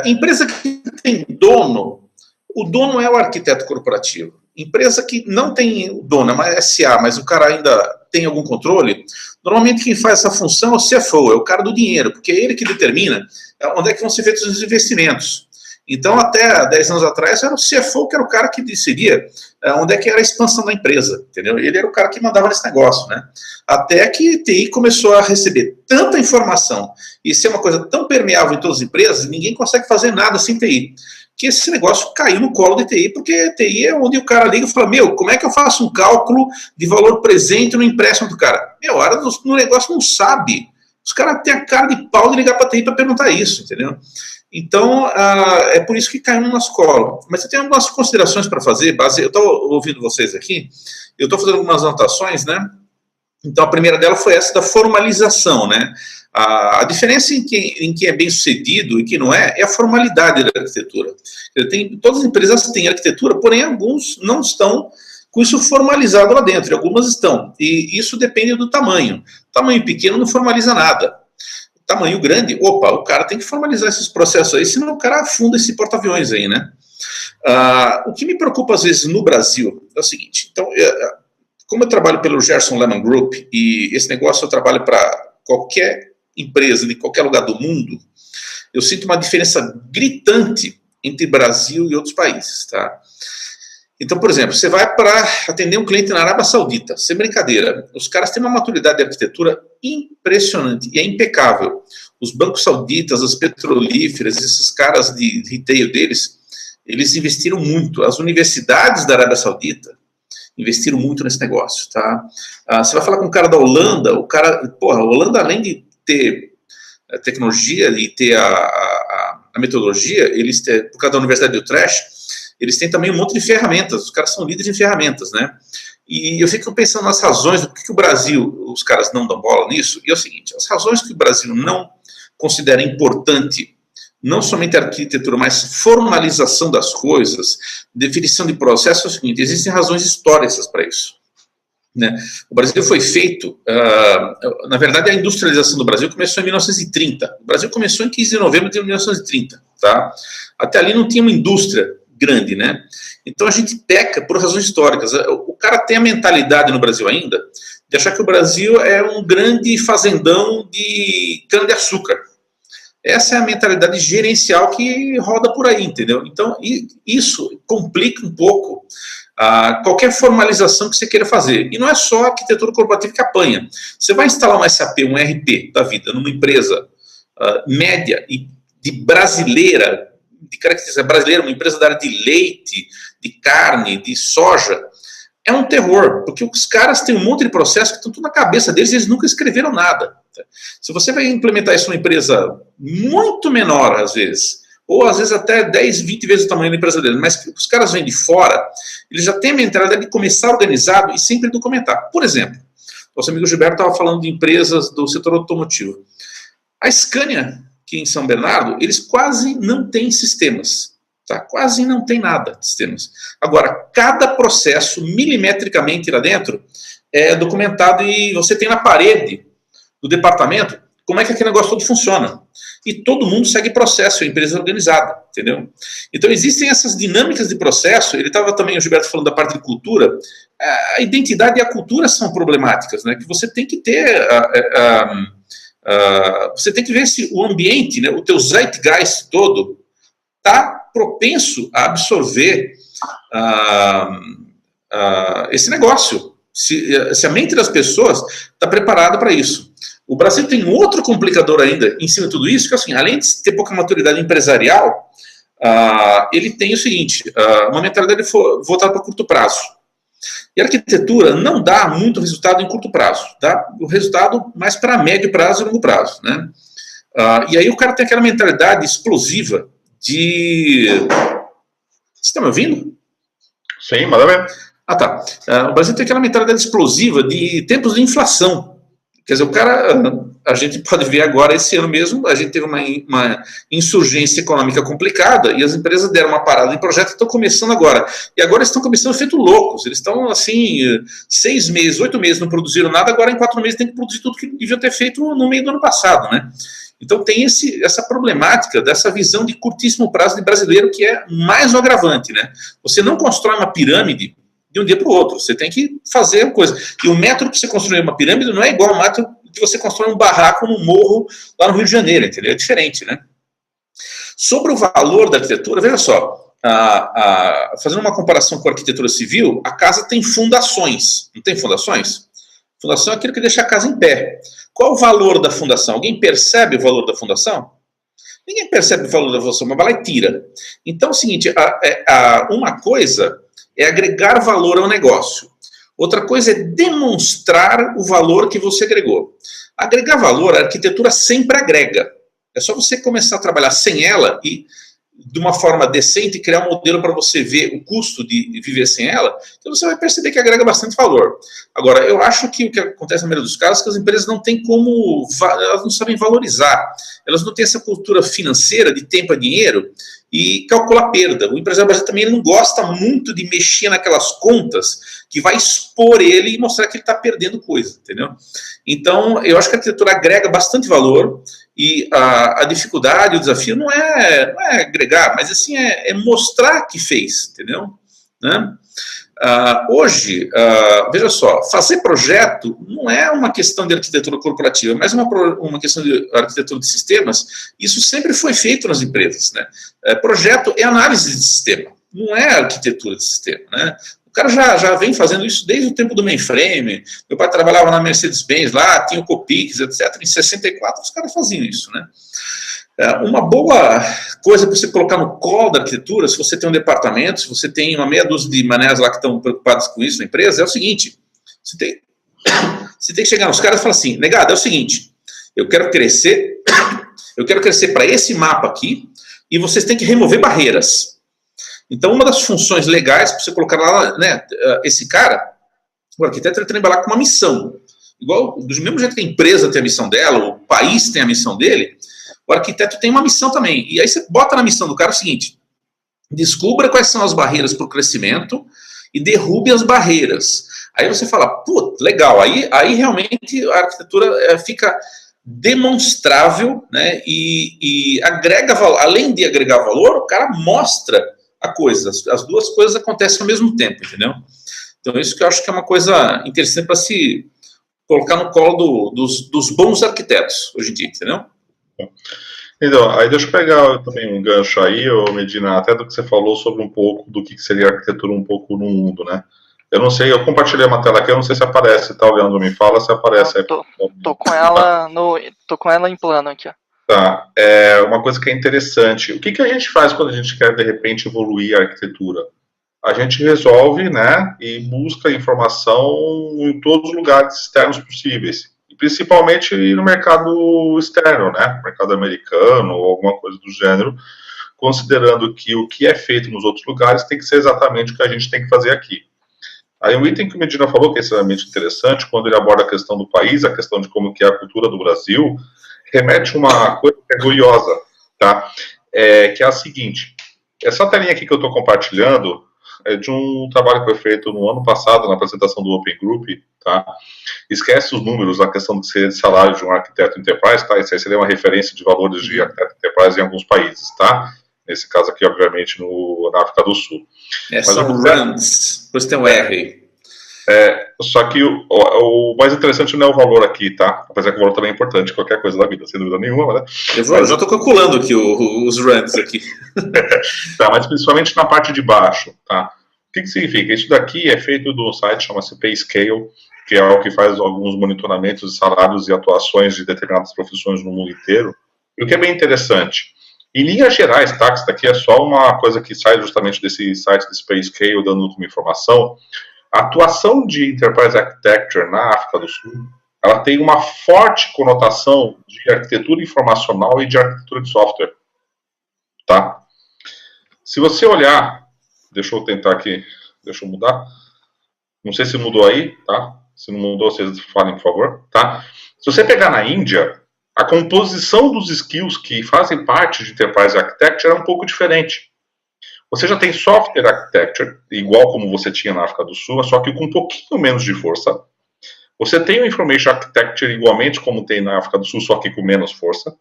Empresa que tem dono, o dono é o arquiteto corporativo. Empresa que não tem o dono, é uma SA, mas o cara ainda tem algum controle, normalmente quem faz essa função é o CFO, é o cara do dinheiro, porque é ele que determina onde é que vão ser feitos os investimentos. Então, até 10 anos atrás, era o CFO que era o cara que decidia onde é que era a expansão da empresa, entendeu? Ele era o cara que mandava nesse negócio, né? Até que TI começou a receber tanta informação e ser uma coisa tão permeável em todas as empresas, ninguém consegue fazer nada sem TI. Que esse negócio caiu no colo de TI, porque TI é onde o cara liga e fala, como é que eu faço um cálculo de valor presente no empréstimo do cara? A hora no negócio não sabe. Os caras têm a cara de pau de ligar para TI para perguntar isso, entendeu? Então, é por isso que caiu no nosso colo. Mas eu tenho algumas considerações para fazer, eu estou ouvindo vocês aqui, eu estou fazendo algumas anotações, né? Então, a primeira dela foi essa da formalização, né? A diferença em que é bem sucedido e que não é a formalidade da arquitetura. Todas as empresas têm arquitetura, porém alguns não estão com isso formalizado lá dentro, e algumas estão. E isso depende do tamanho. Tamanho pequeno não formaliza nada. Tamanho grande, o cara tem que formalizar esses processos aí, senão o cara afunda esse porta-aviões aí, né? O que me preocupa às vezes no Brasil é o seguinte, então, como eu trabalho pelo Gerson Lehman Group, e esse negócio eu trabalho para qualquer empresa de qualquer lugar do mundo, eu sinto uma diferença gritante entre Brasil e outros países, tá? Então, por exemplo, você vai para atender um cliente na Arábia Saudita, sem brincadeira, os caras têm uma maturidade de arquitetura impressionante e é impecável. Os bancos sauditas, as petrolíferas, esses caras de retail deles, eles investiram muito. As universidades da Arábia Saudita investiram muito nesse negócio, tá? Você vai falar com um cara da Holanda, a Holanda, além de ter a tecnologia e ter a metodologia, eles têm, por causa da Universidade de Utrecht, eles têm também um monte de ferramentas, os caras são líderes em ferramentas, né? E eu fico pensando nas razões do que o Brasil, os caras não dão bola nisso, e é o seguinte, as razões que o Brasil não considera importante não somente arquitetura, mas formalização das coisas, definição de processos, é o seguinte, existem razões históricas para isso. Né? O Brasil foi feito, na verdade a industrialização do Brasil começou em 1930, o Brasil começou em 15 de novembro de 1930, tá? Até ali não tinha uma indústria grande, né? Então a gente peca por razões históricas, o cara tem a mentalidade no Brasil ainda, de achar que o Brasil é um grande fazendão de cana-de-açúcar. Essa é a mentalidade gerencial que roda por aí, entendeu? Então isso complica um pouco qualquer formalização que você queira fazer. E não é só a arquitetura corporativa que apanha. Você vai instalar um SAP, um RP da vida, numa empresa média e de brasileira, de característica brasileira, uma empresa da área de leite, de carne, de soja, é um terror, porque os caras têm um monte de processos que estão tudo na cabeça deles e eles nunca escreveram nada. Se você vai implementar isso numa empresa muito menor, às vezes, ou às vezes até 10, 20 vezes o tamanho da empresa deles, mas os caras vêm de fora, eles já têm a mentalidade de começar organizado e sempre documentar. Por exemplo, nosso amigo Gilberto estava falando de empresas do setor automotivo. A Scania, aqui em São Bernardo, eles quase não têm sistemas. Tá? Quase não tem nada de sistemas. Agora, cada processo, milimetricamente lá dentro, é documentado e você tem na parede do departamento como é que aquele negócio todo funciona. E todo mundo segue processo, é empresa organizada, entendeu? Então, existem essas dinâmicas de processo. Ele estava também, o Gilberto, falando da parte de cultura. A identidade e a cultura são problemáticas, né? Que você tem que ter... você tem que ver se o ambiente, né, o teu zeitgeist todo, está propenso a absorver esse negócio. Se a mente das pessoas está preparada para isso. O Brasil tem outro complicador ainda em cima de tudo isso, que assim, além de ter pouca maturidade empresarial, ele tem o seguinte, uma mentalidade voltada para curto prazo. E a arquitetura não dá muito resultado em curto prazo, dá o resultado mais para médio prazo e longo prazo. Né? E aí o cara tem aquela mentalidade explosiva de... Você está me ouvindo? Sim, manda ver. Tá. O Brasil tem aquela mentalidade explosiva de tempos de inflação. Quer dizer, o cara, a gente pode ver agora, esse ano mesmo, a gente teve uma insurgência econômica complicada e as empresas deram uma parada em projeto e estão começando agora. E agora estão começando feito loucos. Eles estão, assim, 6 meses, 8 meses não produziram nada, agora em 4 meses tem que produzir tudo que deviam ter feito no meio do ano passado, né? Então tem essa problemática dessa visão de curtíssimo prazo de brasileiro que é mais um agravante, né? Você não constrói uma pirâmide de um dia para o outro, você tem que fazer a coisa. E o método que você construir uma pirâmide não é igual ao método que você constrói um barraco no morro lá no Rio de Janeiro, entendeu? É diferente, né? Sobre o valor da arquitetura, veja só, fazendo uma comparação com a arquitetura civil, a casa tem fundações, não tem fundações? Fundação é aquilo que deixa a casa em pé. Qual o valor da fundação? Alguém percebe o valor da fundação? Ninguém percebe o valor da fundação, mas vai lá e tira. Então é o seguinte, uma coisa é agregar valor ao negócio. Outra coisa é demonstrar o valor que você agregou. Agregar valor, a arquitetura sempre agrega. É só você começar a trabalhar sem ela e, de uma forma decente, criar um modelo para você ver o custo de viver sem ela, então você vai perceber que agrega bastante valor. Agora, eu acho que o que acontece na maioria dos casos é que as empresas não têm como, elas não sabem valorizar, elas não têm essa cultura financeira de tempo a dinheiro e calcular perda. O empresário brasileiro também não gosta muito de mexer naquelas contas que vai expor ele e mostrar que ele está perdendo coisa, entendeu? Então, eu acho que a arquitetura agrega bastante valor e a dificuldade, o desafio não é agregar, mas assim é mostrar que fez, entendeu? Né? Hoje, veja só, fazer projeto não é uma questão de arquitetura corporativa, mas uma questão de arquitetura de sistemas. Isso sempre foi feito nas empresas, né? Projeto é análise de sistema, não é arquitetura de sistema, né? O cara já vem fazendo isso desde o tempo do mainframe. Meu pai trabalhava na Mercedes-Benz lá, tinha o Copix, etc. Em 64 os caras faziam isso, né? Uma boa coisa para você colocar no colo da arquitetura, se você tem um departamento, se você tem uma meia dúzia de manés lá que estão preocupados com isso na empresa, é o seguinte, você tem que chegar nos caras e falar assim, negado, é o seguinte, eu quero crescer para esse mapa aqui, e vocês têm que remover barreiras. Então, uma das funções legais para você colocar lá, né, esse cara, o arquiteto, ele trabalhar com uma missão. Igual, do mesmo jeito que a empresa tem a missão dela, o país tem a missão dele, o arquiteto tem uma missão também. E aí você bota na missão do cara o seguinte: descubra quais são as barreiras para o crescimento e derrube as barreiras. Aí você fala, putz, legal, aí realmente a arquitetura fica demonstrável, né, e agrega valor. Além de agregar valor, o cara mostra a coisa. As duas coisas acontecem ao mesmo tempo, entendeu? Então isso que eu acho que é uma coisa interessante para se colocar no colo dos bons arquitetos hoje em dia, entendeu? Então, aí deixa eu pegar também um gancho aí, Medina, até do que você falou sobre um pouco do que seria arquitetura um pouco no mundo, né? Eu não sei, eu compartilhei uma tela aqui, eu não sei se aparece, tá? O Leandro me fala se aparece. Tô com ela tô com ela em plano aqui, ó. Tá, uma coisa que é interessante, o que a gente faz quando a gente quer, de repente, evoluir a arquitetura? A gente resolve, né, e busca informação em todos os lugares externos possíveis, e principalmente no mercado externo, né, mercado americano ou alguma coisa do gênero, considerando que o que é feito nos outros lugares tem que ser exatamente o que a gente tem que fazer aqui. Aí um item que o Medina falou que é extremamente interessante, quando ele aborda a questão do país, a questão de como que é a cultura do Brasil, remete uma coisa que é curiosa, tá? Que é a seguinte, essa telinha aqui que eu estou compartilhando é de um trabalho que foi feito no ano passado, na apresentação do Open Group, tá? Esquece os números, a questão de ser salário de um arquiteto enterprise, tá? Isso aí seria uma referência de valores de arquiteto enterprise em alguns países, tá? Nesse caso aqui, obviamente, na África do Sul. São rands, depois tem um R. Só que o mais interessante não é o valor aqui, tá? Apesar que o valor também é importante, qualquer coisa da vida, sem dúvida nenhuma, né? Eu já estou calculando aqui os rands aqui. Tá, mas principalmente na parte de baixo, tá? O que significa? Isso daqui é feito do site, chama-se PayScale, que é o que faz alguns monitoramentos de salários e atuações de determinadas profissões no mundo inteiro. E o que é bem interessante, em linhas gerais, tá? Isso daqui é só uma coisa que sai justamente desse site, desse PayScale, dando como informação. A atuação de Enterprise Architecture na África do Sul, ela tem uma forte conotação de arquitetura informacional e de arquitetura de software, tá? Se você olhar, deixa eu tentar aqui, deixa eu mudar, não sei se mudou aí, tá? Se não mudou, vocês falem, por favor, tá? Se você pegar na Índia, a composição dos skills que fazem parte de Enterprise Architecture é um pouco diferente. Você já tem Software Architecture, igual como você tinha na África do Sul, só que com um pouquinho menos de força. Você tem o Information Architecture igualmente como tem na África do Sul, só que com menos força.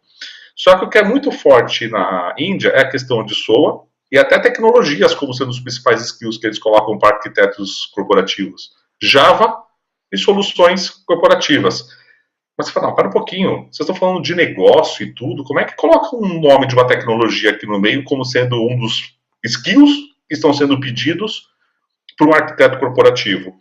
Só que o que é muito forte na Índia é a questão de SOA e até tecnologias como sendo os principais skills que eles colocam para arquitetos corporativos. Java e soluções corporativas. Mas você fala, não, para um pouquinho, vocês estão falando de negócio e tudo, como é que coloca um nome de uma tecnologia aqui no meio como sendo um dos skills que estão sendo pedidos para um arquiteto corporativo?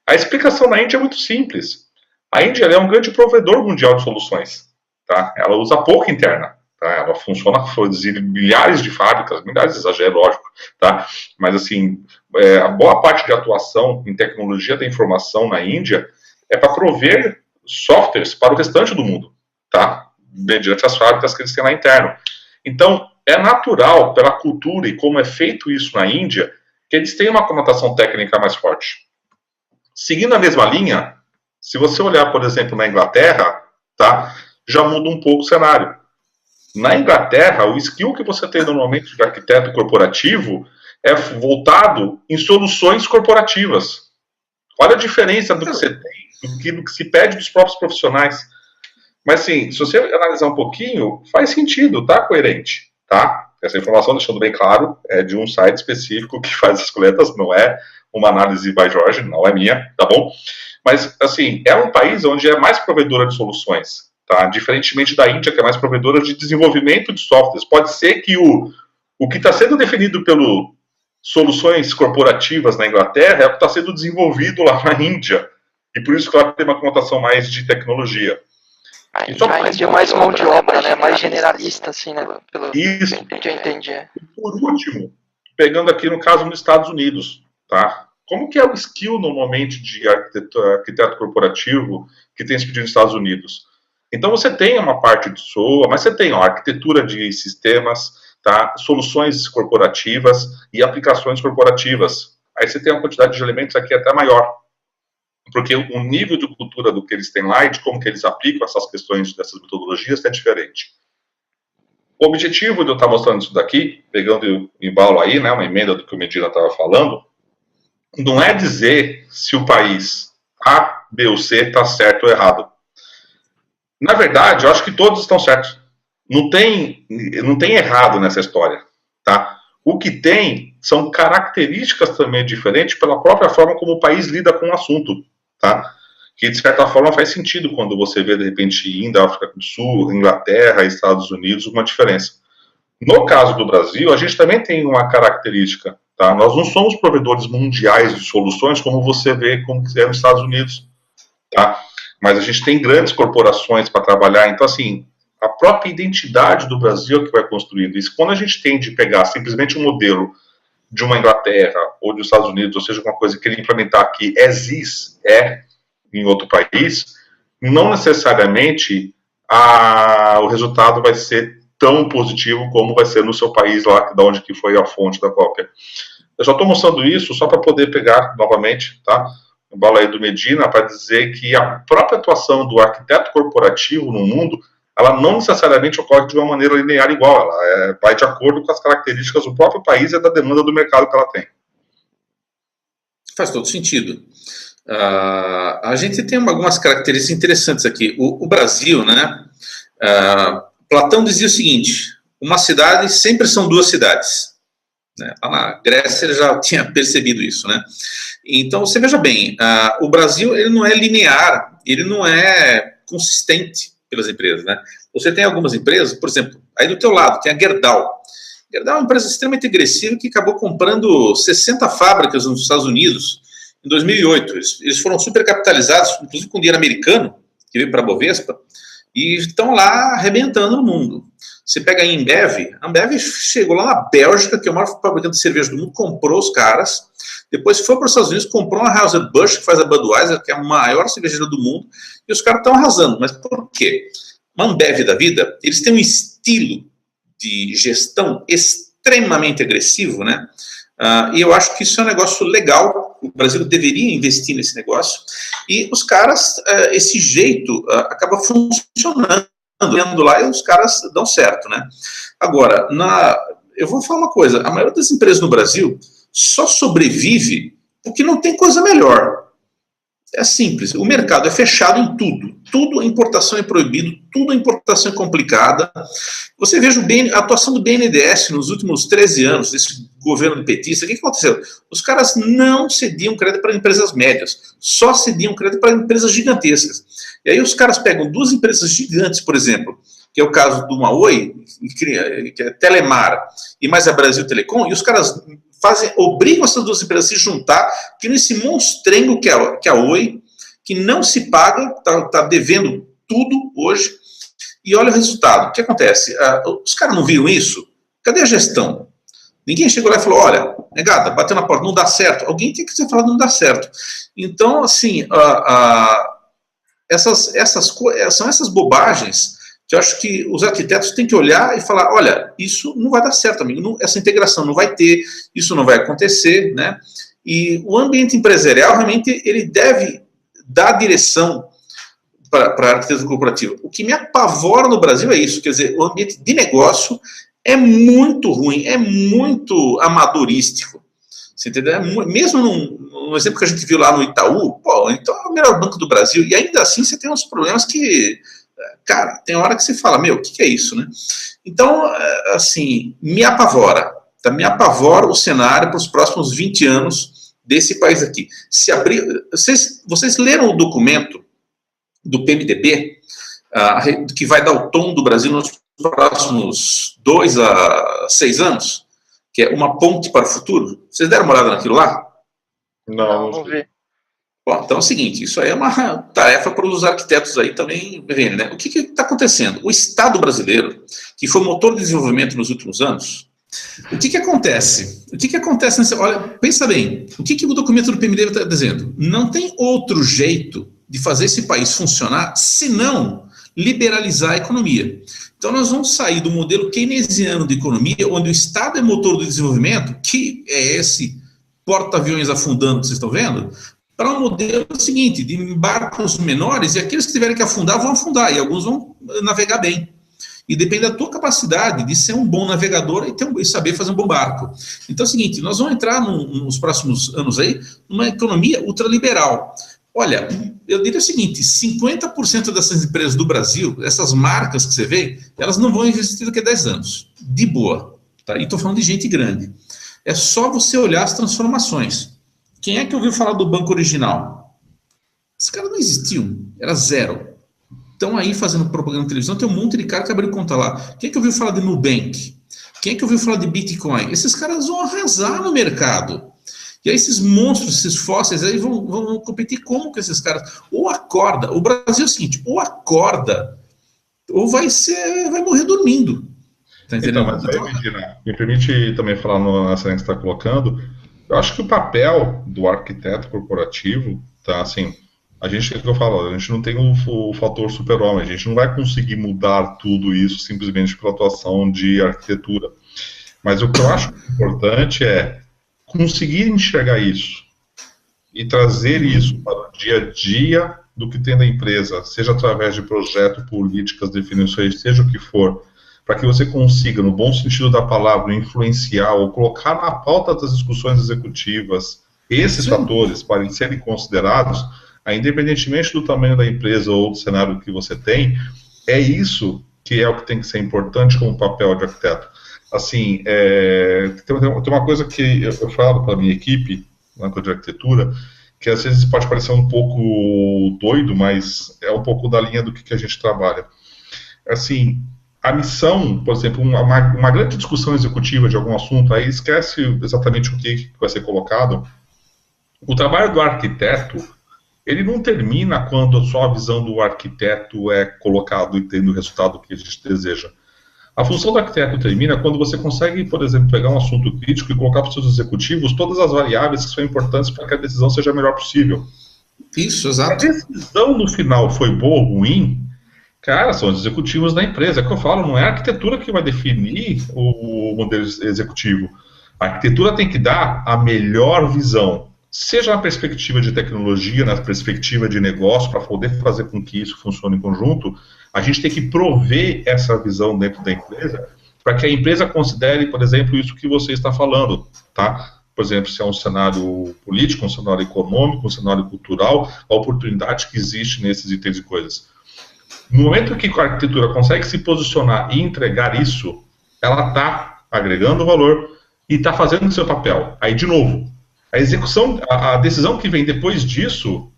A explicação na Índia é muito simples. A Índia é um grande provedor mundial de soluções. Tá? Ela usa pouco interna. Tá? Ela funciona para produzir milhares de fábricas, milhares, exagero, lógico. Tá? Mas, assim, a boa parte de atuação em tecnologia da informação na Índia é para prover softwares para o restante do mundo, tá? Mediante as fábricas que eles têm lá interno. Então, é natural, pela cultura e como é feito isso na Índia, que eles têm uma conotação técnica mais forte. Seguindo a mesma linha, se você olhar, por exemplo, na Inglaterra, tá? Já muda um pouco o cenário. Na Inglaterra, o skill que você tem normalmente de arquiteto corporativo é voltado em soluções corporativas. Olha a diferença do que você tem, do que se pede dos próprios profissionais. Mas, assim, se você analisar um pouquinho, faz sentido, tá coerente, tá? Essa informação, deixando bem claro, é de um site específico que faz as coletas, não é uma análise by Jorge, não é minha, tá bom? Mas, assim, é um país onde é mais provedora de soluções, tá? Diferentemente da Índia, que é mais provedora de desenvolvimento de softwares. Pode ser que o que está sendo definido pelo soluções corporativas na Inglaterra é o que está sendo desenvolvido lá na Índia. E por isso que ela tem uma conotação mais de tecnologia. Mais mão de obra, né? Mais generalista, assim, né? Pelo isso. Que eu entendi. Por último, pegando aqui no caso nos Estados Unidos, tá? Como que é o skill normalmente de arquiteto corporativo que tem se pedido nos Estados Unidos? Então você tem uma parte de SOA, mas você tem arquitetura de sistemas, tá? Soluções corporativas e aplicações corporativas. Aí você tem uma quantidade de elementos aqui até maior. Porque o nível de cultura do que eles têm lá e de como que eles aplicam essas questões, dessas metodologias é diferente. O objetivo de eu estar mostrando isso daqui, pegando o embalo aí, né, uma emenda do que o Medina estava falando, não é dizer se o país A, B ou C está certo ou errado. Na verdade, eu acho que todos estão certos. Não tem errado nessa história, tá? O que tem são características também diferentes pela própria forma como o país lida com o assunto, tá? Que, de certa forma, faz sentido quando você vê, de repente, Índia, África do Sul, Inglaterra, Estados Unidos, uma diferença. No caso do Brasil, a gente também tem uma característica, tá? Nós não somos provedores mundiais de soluções, como você vê como é nos Estados Unidos, tá? Mas a gente tem grandes corporações para trabalhar, então, assim, a própria identidade do Brasil é que vai construindo isso. Quando a gente tem de pegar simplesmente um modelo de uma Inglaterra ou dos Estados Unidos, ou seja, uma coisa que ele implementar aqui em outro país, não necessariamente o resultado vai ser tão positivo como vai ser no seu país lá, de onde que foi a fonte da cópia. Eu só estou mostrando isso só para poder pegar novamente, tá? O embalo aí do Medina, para dizer que a própria atuação do arquiteto corporativo no mundo, ela não necessariamente ocorre de uma maneira linear igual, ela vai de acordo com as características do próprio país e da demanda do mercado que ela tem. Faz todo sentido. A gente tem algumas características interessantes aqui. O Brasil, né? Platão dizia o seguinte: uma cidade sempre são duas cidades. Né? Lá na Grécia ele já tinha percebido isso, né? Então você veja bem, o Brasil ele não é linear, ele não é consistente pelas empresas, né? Você tem algumas empresas, por exemplo, aí do teu lado tem a Gerdau. Gerdau é uma empresa extremamente agressiva que acabou comprando 60 fábricas nos Estados Unidos em 2008. Eles foram supercapitalizados, inclusive com dinheiro americano, que veio para a Bovespa, e estão lá arrebentando no mundo. Você pega a Ambev chegou lá na Bélgica, que é o maior fabricante de cerveja do mundo, comprou os caras, depois foi para os Estados Unidos, comprou uma Anheuser-Busch, que faz a Budweiser, que é a maior cervejeira do mundo, e os caras estão arrasando. Mas por quê? Uma Ambev da vida, eles têm um estilo de gestão extremamente agressivo, né? E eu acho que isso é um negócio legal. O Brasil deveria investir nesse negócio. E os caras, esse jeito acaba funcionando lá e os caras dão certo, né? Agora, eu vou falar uma coisa: a maioria das empresas no Brasil só sobrevive porque não tem coisa melhor. É simples, o mercado é fechado em tudo. Tudo a importação é proibido, tudo a importação é complicada. Você veja a atuação do BNDES nos últimos 13 anos, desse governo petista. O que aconteceu? Os caras não cediam crédito para empresas médias, só cediam crédito para empresas gigantescas. E aí os caras pegam duas empresas gigantes, por exemplo, que é o caso do uma Oi, que é Telemar, e mais a Brasil Telecom, e os caras obrigam essas duas empresas a se juntar, que nesse monstrengo que é a Oi, que não se paga, está devendo tudo hoje, e olha o resultado. O que acontece? Os caras não viram isso? Cadê a gestão? Ninguém chegou lá e falou: olha, negada, bateu na porta, não dá certo. Alguém tem que ser falado, não dá certo. Então, assim, são essas bobagens que eu acho que os arquitetos têm que olhar e falar: olha, isso não vai dar certo, amigo, essa integração não vai ter, isso não vai acontecer, né? E o ambiente empresarial, realmente, ele deve dar direção para a arquitetura corporativa. O que me apavora no Brasil é isso, quer dizer, o ambiente de negócio é muito ruim, é muito amadorístico. Você entendeu? Mesmo no exemplo que a gente viu lá no Itaú, então é o melhor banco do Brasil, e ainda assim você tem uns problemas que, cara, tem hora que você fala: meu, o que é isso, né? Então, assim, me apavora o cenário para os próximos 20 anos desse país aqui. Se abrir, vocês leram o documento do PMDB, que vai dar o tom do Brasil nos próximos 2 a 6 anos, que é Uma Ponte para o Futuro? Vocês deram uma olhada naquilo lá? Não vi. Bom, então é o seguinte, isso aí é uma tarefa para os arquitetos aí também verem, né? O que está acontecendo? O Estado brasileiro, que foi motor de desenvolvimento nos últimos anos, o que acontece? Olha, pensa bem, o que o documento do PMDB está dizendo? Não tem outro jeito de fazer esse país funcionar senão liberalizar a economia. Então nós vamos sair do modelo keynesiano de economia, onde o Estado é motor do desenvolvimento, que é esse porta-aviões afundando que vocês estão vendo, para um modelo seguinte, de barcos menores, e aqueles que tiverem que afundar vão afundar, e alguns vão navegar bem. e depende da tua capacidade de ser um bom navegador e saber fazer um bom barco. Então é o seguinte, nós vamos entrar nos próximos anos aí numa economia ultraliberal. Olha, eu diria o seguinte, 50% dessas empresas do Brasil, essas marcas que você vê, elas não vão existir daqui a 10 anos, de boa, tá? E estou falando de gente grande. É só você olhar as transformações. Quem é que ouviu falar do Banco Original? Esse cara não existiu, era zero. Estão aí fazendo propaganda na televisão, tem um monte de cara que abriu conta lá. Quem é que ouviu falar de Nubank? Quem é que ouviu falar de Bitcoin? Esses caras vão arrasar no mercado. E aí esses monstros, esses fósseis aí vão competir como com esses caras? Ou acorda, o Brasil é o seguinte, ou acorda, ou vai morrer dormindo. Tá entendendo? Então, mas aí, Medina, me permite também falar na cena que você está colocando, eu acho que o papel do arquiteto corporativo, tá, assim, a gente não tem o fator super-homem, a gente não vai conseguir mudar tudo isso simplesmente pela atuação de arquitetura. Mas o que eu acho importante é conseguir enxergar isso e trazer isso para o dia a dia do que tem na empresa, seja através de projeto, políticas, definições, seja o que for, para que você consiga, no bom sentido da palavra, influenciar ou colocar na pauta das discussões executivas esses fatores para serem considerados, independentemente do tamanho da empresa ou do cenário que você tem, é isso que é o que tem que ser importante como papel de arquiteto. Assim, tem uma coisa que eu falo para a minha equipe, na de arquitetura, que às vezes pode parecer um pouco doido, mas é um pouco da linha do que a gente trabalha. Assim, a missão, por exemplo, uma grande discussão executiva de algum assunto, aí esquece exatamente o que vai ser colocado. O trabalho do arquiteto, ele não termina quando só a visão do arquiteto é colocado e tendo o resultado que a gente deseja. A função do arquiteto termina quando você consegue, por exemplo, pegar um assunto crítico e colocar para os seus executivos todas as variáveis que são importantes para que a decisão seja a melhor possível. Isso, exato. Se a decisão no final foi boa ou ruim, cara, são os executivos da empresa. É o que eu falo, não é a arquitetura que vai definir o modelo executivo. A arquitetura tem que dar a melhor visão, seja na perspectiva de tecnologia, na perspectiva de negócio, para poder fazer com que isso funcione em conjunto. A gente tem que prover essa visão dentro da empresa para que a empresa considere, por exemplo, isso que você está falando, tá? Por exemplo, se é um cenário político, um cenário econômico, um cenário cultural, a oportunidade que existe nesses itens e coisas. No momento que a arquitetura consegue se posicionar e entregar isso, ela está agregando valor e está fazendo o seu papel. Aí, de novo, a execução, a decisão que vem depois disso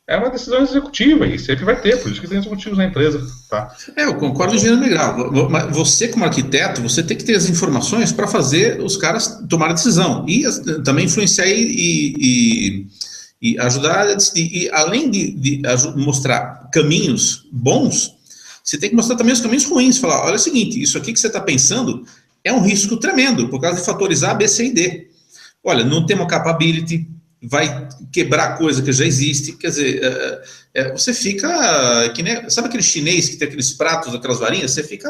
é uma decisão executiva e sempre vai ter, por isso que tem executivos na empresa. Tá? Eu concordo em gênero migral. Você, como arquiteto, você tem que ter as informações para fazer os caras tomar a decisão e também influenciar e ajudar a decidir. E além de mostrar caminhos bons, você tem que mostrar também os caminhos ruins. Falar, olha o seguinte, isso aqui que você está pensando é um risco tremendo, por causa de fatores A, B, C e D. Olha, não tem uma capability, vai quebrar coisa que já existe, quer dizer, você fica, que nem, sabe aquele chinês que tem aqueles pratos, aquelas varinhas? Você fica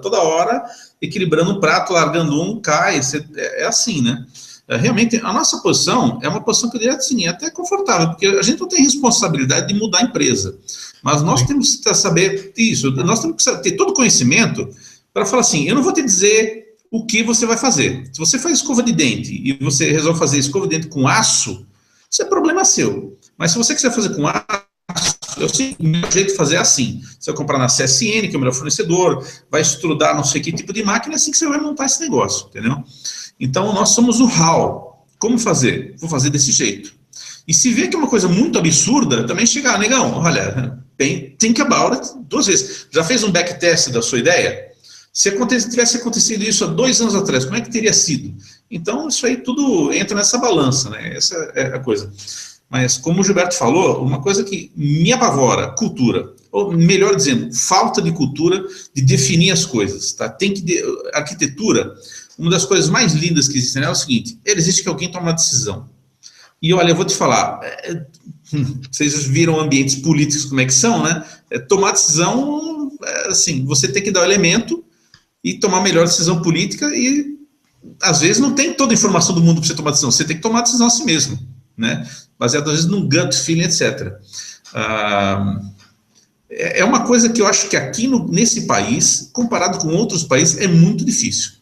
toda hora equilibrando um prato, largando um, cai, é assim, né? Realmente, a nossa posição é uma posição que eu diria assim, é até confortável, porque a gente não tem responsabilidade de mudar a empresa, mas nós temos que saber isso, nós temos que ter todo o conhecimento para falar assim, eu não vou te dizer o que você vai fazer. Se você faz escova de dente e você resolve fazer escova de dente com aço, isso é problema seu. Mas se você quiser fazer com aço, eu sei o melhor jeito de fazer é assim. Você vai comprar na CSN, que é o melhor fornecedor, vai estudar não sei que tipo de máquina, é assim que você vai montar esse negócio, entendeu? Então, nós somos o how. Como fazer? Vou fazer desse jeito. E se vê que é uma coisa muito absurda, também chegar, negão, olha, think about it 2 vezes. Já fez um backtest da sua ideia? Se tivesse acontecido isso há 2 anos atrás, como é que teria sido? Então, isso aí tudo entra nessa balança, né? Essa é a coisa. Mas, como o Gilberto falou, uma coisa que me apavora, cultura. Ou, melhor dizendo, falta de cultura de definir as coisas, tá? Arquitetura, uma das coisas mais lindas que existem é o seguinte, existe que alguém toma uma decisão. E, olha, eu vou te falar, vocês viram ambientes políticos como é que são, né? Tomar decisão, assim, você tem que dar o elemento e tomar a melhor decisão política e, às vezes, não tem toda a informação do mundo para você tomar decisão. Você tem que tomar a decisão a si mesmo, né? Baseado, às vezes, num gut feeling, etc. é uma coisa que eu acho que aqui nesse país, comparado com outros países, é muito difícil.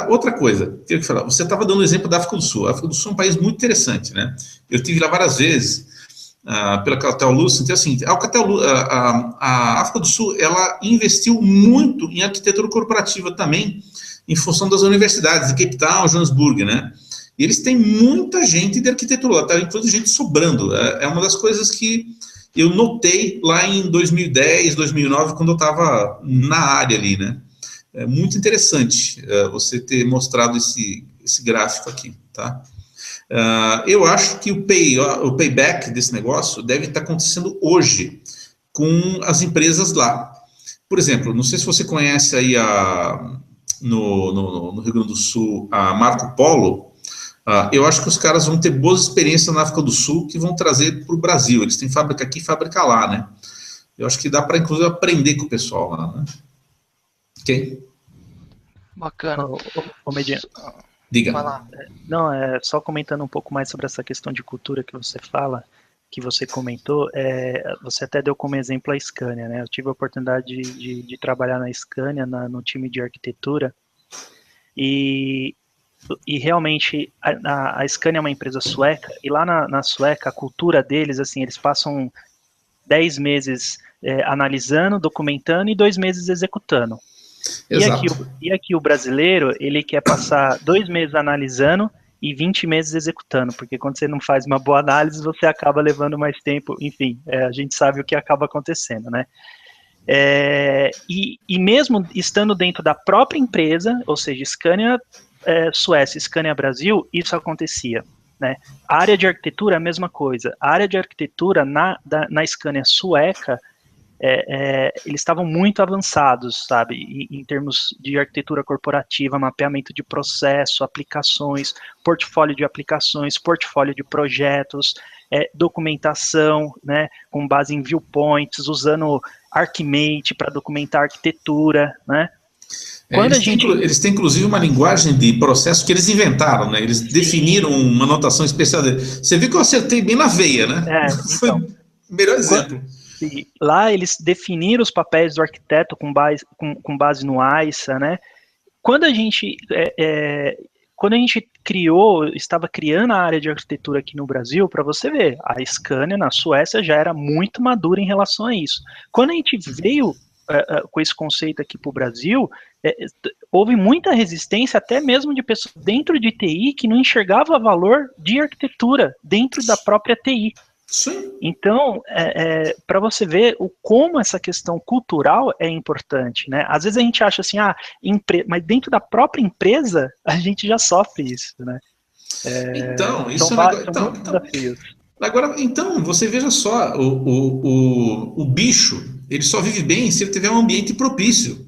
Outra coisa, tenho que falar, você estava dando o exemplo da África do Sul. A África do Sul é um país muito interessante, né? Eu estive lá várias vezes, pela Alcatel-Lucent. Então, assim, a África do Sul, ela investiu muito em arquitetura corporativa também, em função das universidades de Cape Town, Johannesburg, né? E eles têm muita gente de arquitetura lá, tá? Inclusive gente sobrando. É uma das coisas que eu notei lá em 2010, 2009, quando eu estava na área ali, né? É muito interessante você ter mostrado esse gráfico aqui, tá? Eu acho que o payback desse negócio deve estar acontecendo hoje com as empresas lá. Por exemplo, não sei se você conhece aí no Rio Grande do Sul a Marco Polo. Eu acho que os caras vão ter boas experiências na África do Sul que vão trazer para o Brasil. Eles têm fábrica aqui e fábrica lá, né? Eu acho que dá para, inclusive, aprender com o pessoal lá, né? Ok? Bacana. Ô Medina. Diga. Vai lá. Não, só comentando um pouco mais sobre essa questão de cultura que você fala, que você comentou, você até deu como exemplo a Scania, né? Eu tive a oportunidade de trabalhar na Scania, no time de arquitetura, e realmente a Scania é uma empresa sueca, e lá na Sueca, a cultura deles, assim, eles passam 10 meses analisando, documentando e 2 meses executando. E aqui o brasileiro, ele quer passar 2 meses analisando e 20 meses executando, porque quando você não faz uma boa análise, você acaba levando mais tempo, enfim, a gente sabe o que acaba acontecendo, né? E mesmo estando dentro da própria empresa, ou seja, Scania Suécia, Scania Brasil, isso acontecia, né? A área de arquitetura é a mesma coisa. A área de arquitetura na Scania sueca, eles estavam muito avançados, sabe, em termos de arquitetura corporativa, mapeamento de processo, aplicações, portfólio de aplicações, portfólio de projetos, documentação, né, com base em viewpoints, usando Archimate para documentar arquitetura, né. Eles têm, inclusive, uma linguagem de processo que eles inventaram, né? Eles definiram uma notação especial. Você viu que eu acertei bem na veia, né? Foi o melhor exemplo. Lá eles definiram os papéis do arquiteto com base no AISA, né? Quando a gente estava criando a área de arquitetura aqui no Brasil, para você ver, a Scania na Suécia já era muito madura em relação a isso. Quando a gente veio com esse conceito aqui para o Brasil, houve muita resistência, até mesmo de pessoas dentro de TI que não enxergava valor de arquitetura dentro da própria TI. Sim. Então, para você ver como essa questão cultural é importante, né? Às vezes a gente acha assim, mas dentro da própria empresa a gente já sofre isso, né? Isso são muitos desafios. Agora, então, você veja só, o bicho, ele só vive bem se ele tiver um ambiente propício.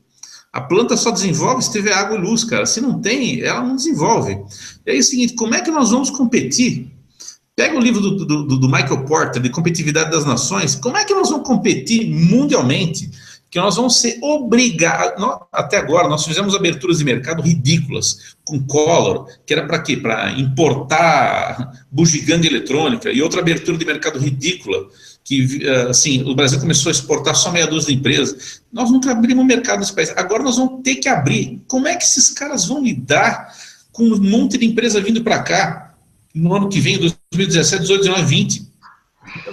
A planta só desenvolve se tiver água e luz, cara. Se não tem, ela não desenvolve. E aí é o seguinte, como é que nós vamos competir? Pega o livro do Michael Porter, de Competitividade das Nações. Como é que nós vamos competir mundialmente? Que nós vamos ser obrigados... Até agora, nós fizemos aberturas de mercado ridículas, com Collor, que era para quê? Para importar bugiganga eletrônica, e outra abertura de mercado ridícula, que, assim, o Brasil começou a exportar só meia dúzia de empresas. Nós nunca abrimos mercado nesse país. Agora nós vamos ter que abrir. Como é que esses caras vão lidar com um monte de empresa vindo para cá, no ano que vem, 2017, 18, 19, 20?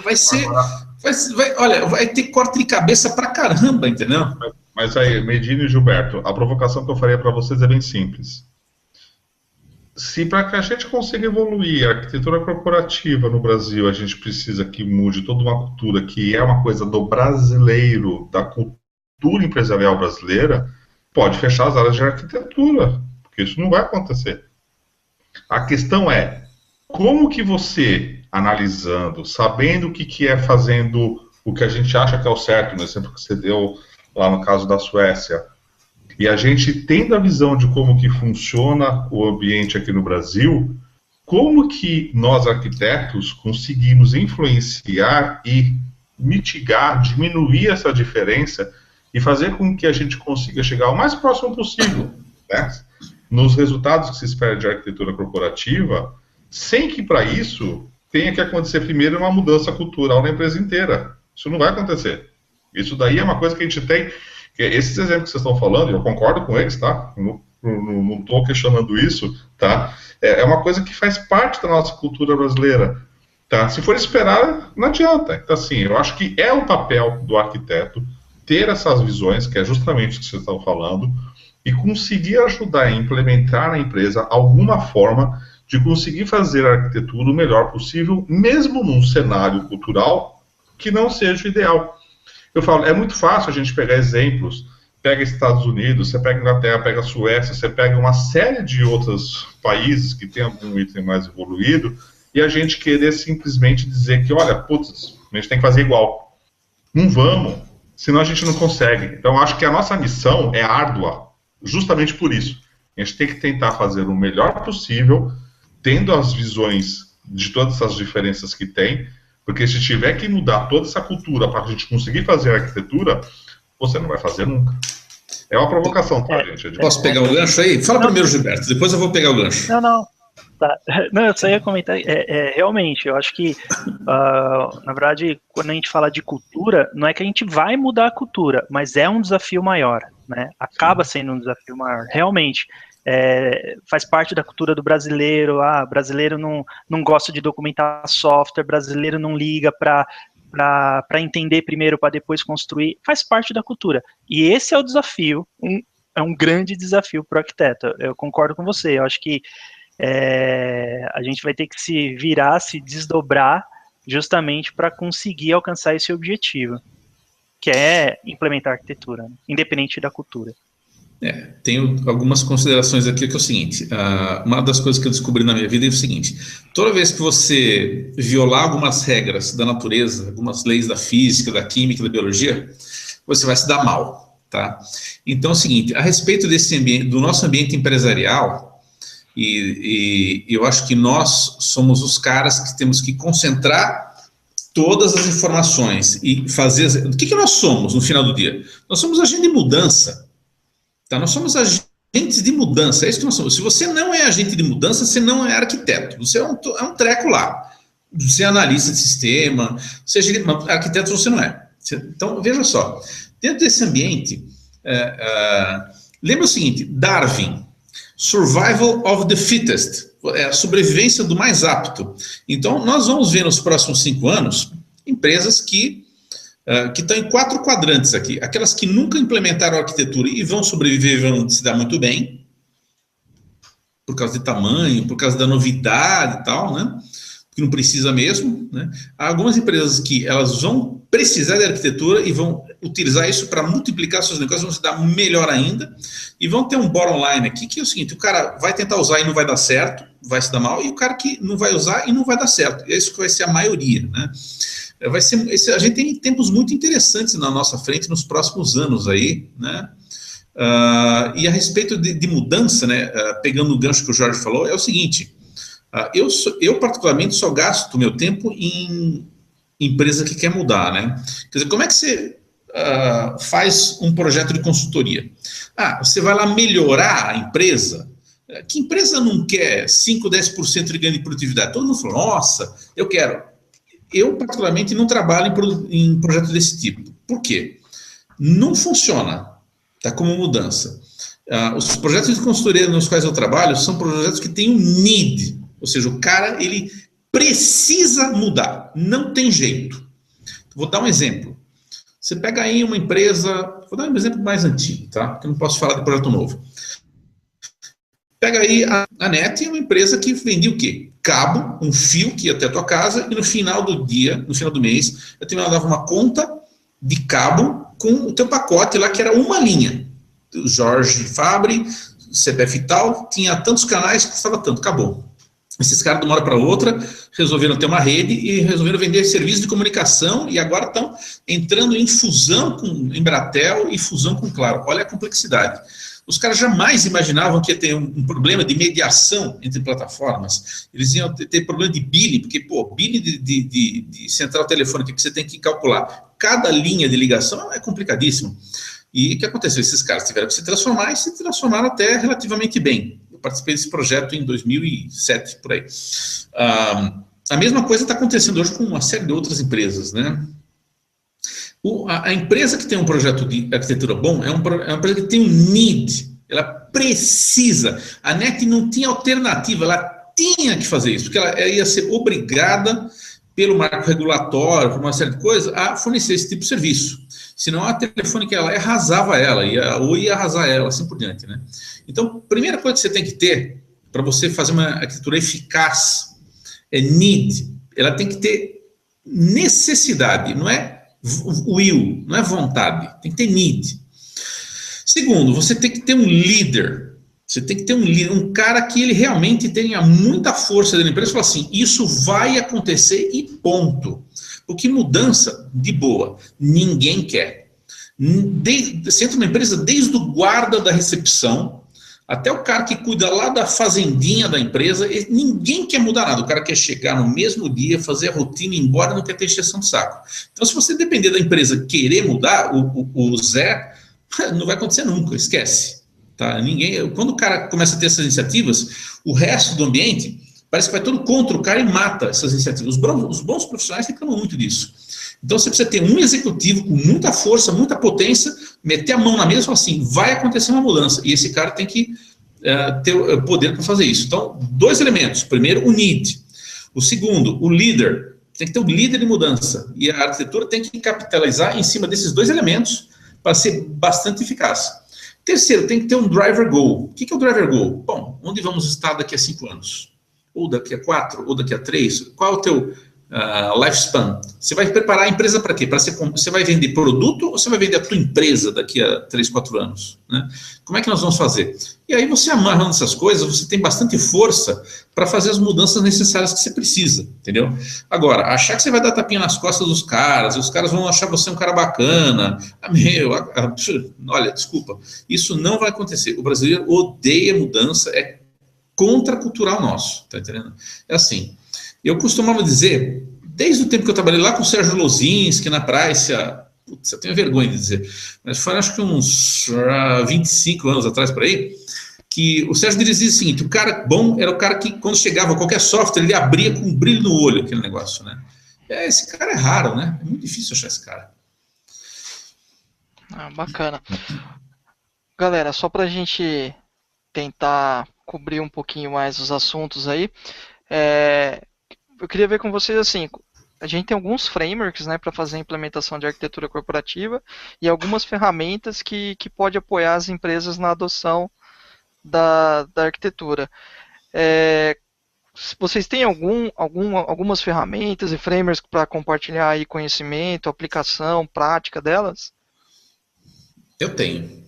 Vai ser... vai ter corte de cabeça pra caramba, entendeu? Mas aí, Medina e Gilberto, a provocação que eu faria para vocês é bem simples. Se para que a gente consiga evoluir a arquitetura corporativa no Brasil, a gente precisa que mude toda uma cultura que é uma coisa do brasileiro, da cultura empresarial brasileira, pode fechar as áreas de arquitetura, porque isso não vai acontecer. A questão é, como que você, analisando, sabendo o que é fazendo o que a gente acha que é o certo, no exemplo que você deu lá no caso da Suécia, e a gente tendo a visão de como que funciona o ambiente aqui no Brasil, como que nós, arquitetos, conseguimos influenciar e mitigar, diminuir essa diferença e fazer com que a gente consiga chegar o mais próximo possível, né, nos resultados que se espera de arquitetura corporativa, sem que para isso tenha que acontecer primeiro uma mudança cultural na empresa inteira. Isso não vai acontecer. Isso daí é uma coisa que a gente tem, que esses exemplos que vocês estão falando, eu concordo com eles, tá? Não estou questionando isso, tá? É uma coisa que faz parte da nossa cultura brasileira, tá? Se for esperar, não adianta. Então, assim, eu acho que é o papel do arquiteto ter essas visões, que é justamente o que vocês estão falando, e conseguir ajudar a implementar na empresa alguma forma de conseguir fazer a arquitetura o melhor possível, mesmo num cenário cultural que não seja o ideal. Eu falo, é muito fácil a gente pegar exemplos, pega Estados Unidos, você pega Inglaterra, pega Suécia, você pega uma série de outros países que tem algum item mais evoluído, e a gente querer simplesmente dizer que, olha, putz, a gente tem que fazer igual. Não vamos, senão a gente não consegue. Então, acho que a nossa missão é árdua, justamente por isso. A gente tem que tentar fazer o melhor possível, tendo as visões de todas essas diferenças que tem, porque se tiver que mudar toda essa cultura para a gente conseguir fazer a arquitetura, você não vai fazer nunca. É uma provocação, tá, gente? Posso pegar o gancho aí? Fala primeiro, Gilberto, depois eu vou pegar o gancho. Não. Tá. Não, eu só ia comentar, realmente, eu acho que, na verdade, quando a gente fala de cultura, não é que a gente vai mudar a cultura, mas é um desafio maior, né? Acaba sendo um desafio maior, realmente. Faz parte da cultura do brasileiro, brasileiro não gosta de documentar software, brasileiro não liga para entender primeiro, para depois construir, faz parte da cultura. E esse é o desafio, é um grande desafio para o arquiteto. Eu concordo com você, eu acho que a gente vai ter que se virar, se desdobrar, justamente para conseguir alcançar esse objetivo, que é implementar a arquitetura, né? Independente da cultura. Tenho algumas considerações aqui, que é o seguinte, uma das coisas que eu descobri na minha vida é o seguinte: toda vez que você violar algumas regras da natureza, algumas leis da física, da química, da biologia, você vai se dar mal, tá? Então é o seguinte, a respeito desse ambiente, do nosso ambiente empresarial, e eu acho que nós somos os caras que temos que concentrar todas as informações e fazer... O que nós somos no final do dia? Nós somos agente de mudança. Tá? Nós somos agentes de mudança, é isso que nós somos. Se você não é agente de mudança, você não é arquiteto. Você é um treco lá. Você é analista de sistema, arquiteto você não é. Então, veja só. Dentro desse ambiente, lembra o seguinte, Darwin... Survival of the fittest, a sobrevivência do mais apto. Então, nós vamos ver nos próximos 5 anos empresas que estão em 4 quadrantes aqui. Aquelas que nunca implementaram a arquitetura e vão sobreviver, vão se dar muito bem, por causa de tamanho, por causa da novidade e tal, né? Que não precisa mesmo, né? Há algumas empresas que elas vão precisar de arquitetura e vão utilizar isso para multiplicar seus negócios, vão se dar melhor ainda, e vão ter um bottom line aqui, que é o seguinte: o cara vai tentar usar e não vai dar certo, vai se dar mal, e o cara que não vai usar e não vai dar certo. É isso que vai ser a maioria, né? A gente tem tempos muito interessantes na nossa frente nos próximos anos aí, né? E a respeito de mudança, né? Pegando o gancho que o Jorge falou, é o seguinte: eu particularmente só gasto meu tempo em empresa que quer mudar, né? Quer dizer, como é que você faz um projeto de consultoria? Você vai lá melhorar a empresa? Que empresa não quer 5, 10% de ganho de produtividade? Todo mundo falou, nossa, eu quero. Eu, particularmente, não trabalho em projetos desse tipo. Por quê? Não funciona, tá, como mudança. Os projetos de consultoria nos quais eu trabalho são projetos que têm um need, ou seja, o cara, ele precisa mudar, não tem jeito. Vou dar um exemplo. Você pega aí uma empresa, vou dar um exemplo mais antigo, tá? Porque eu não posso falar de projeto novo. Pega aí a NET, é uma empresa que vendia o quê? Cabo, um fio que ia até a tua casa, e no final do dia, no final do mês, eu te mandava uma conta de cabo com o teu pacote lá, que era uma linha. Jorge Fabre, CPF e tal, tinha tantos canais, custava tanto, acabou. Esses caras, de uma hora para outra, resolveram ter uma rede e resolveram vender serviço de comunicação, e agora estão entrando em fusão com Embratel e fusão com Claro. Olha a complexidade. Os caras jamais imaginavam que ia ter um problema de mediação entre plataformas. Eles iam ter problema de billing, porque, billing de central telefônica que você tem que calcular cada linha de ligação é complicadíssimo. E o que aconteceu? Esses caras tiveram que se transformar, e se transformaram até relativamente bem. Eu participei desse projeto em 2007, por aí. A mesma coisa está acontecendo hoje com uma série de outras empresas, né? A empresa que tem um projeto de arquitetura bom é uma empresa que tem um need, ela precisa. A NET não tinha alternativa, ela tinha que fazer isso, porque ela ia ser obrigada pelo marco regulatório, por uma série de coisas, a fornecer esse tipo de serviço. Senão a Telefônica ela arrasava ela, ou ia arrasar ela, assim por diante, né? Então, a primeira coisa que você tem que ter para você fazer uma arquitetura eficaz é need. Ela tem que ter necessidade, não é will, não é vontade, tem que ter need. Segundo, você tem que ter um líder. Você tem que ter um cara que ele realmente tenha muita força dentro da empresa e falar assim, isso vai acontecer e ponto. Porque mudança, de boa, ninguém quer. Você entra numa empresa desde o guarda da recepção até o cara que cuida lá da fazendinha da empresa, ninguém quer mudar nada. O cara quer chegar no mesmo dia, fazer a rotina, ir embora, não quer ter exceção de saco. Então, se você depender da empresa querer mudar, o Zé, não vai acontecer nunca, esquece. Tá? Quando o cara começa a ter essas iniciativas, o resto do ambiente parece que vai todo contra o cara e mata essas iniciativas. Os bons profissionais reclamam muito disso. Então você precisa ter um executivo com muita força, muita potência, meter a mão na mesa e falar assim, vai acontecer uma mudança. E esse cara tem que ter poder para fazer isso. Então, 2 elementos. Primeiro, o need. O segundo, o líder. Tem que ter um líder de mudança. E a arquitetura tem que capitalizar em cima desses 2 elementos para ser bastante eficaz. Terceiro, tem que ter um driver goal. O que é o driver goal? Bom, onde vamos estar daqui a 5 anos? Ou daqui a 4? Ou daqui a 3? Qual é o teu lifespan? Você vai preparar a empresa para quê? Você vai vender produto ou você vai vender a tua empresa daqui a 3, 4 anos? Né? Como é que nós vamos fazer? E aí você amarrando essas coisas, você tem bastante força para fazer as mudanças necessárias que você precisa, entendeu? Agora, achar que você vai dar tapinha nas costas dos caras, os caras vão achar você um cara bacana, olha, desculpa, isso não vai acontecer. O brasileiro odeia mudança, é contracultural nosso, tá entendendo? É assim, eu costumava dizer, desde o tempo que eu trabalhei lá com o Sérgio Lozinski, na Price, putz, eu tenho vergonha de dizer, mas foi acho que uns 25 anos atrás por aí, que o Sérgio dizia o seguinte, o cara bom era o cara que quando chegava qualquer software, ele abria com um brilho no olho aquele negócio, né? Esse cara é raro, né? É muito difícil achar esse cara. Bacana. Galera, só pra gente tentar cobrir um pouquinho mais os assuntos aí, eu queria ver com vocês assim, a gente tem alguns frameworks, né, para fazer a implementação de arquitetura corporativa e algumas ferramentas que pode apoiar as empresas na adoção da arquitetura. Vocês têm algumas ferramentas e frameworks para compartilhar aí conhecimento, aplicação, prática delas? Eu tenho.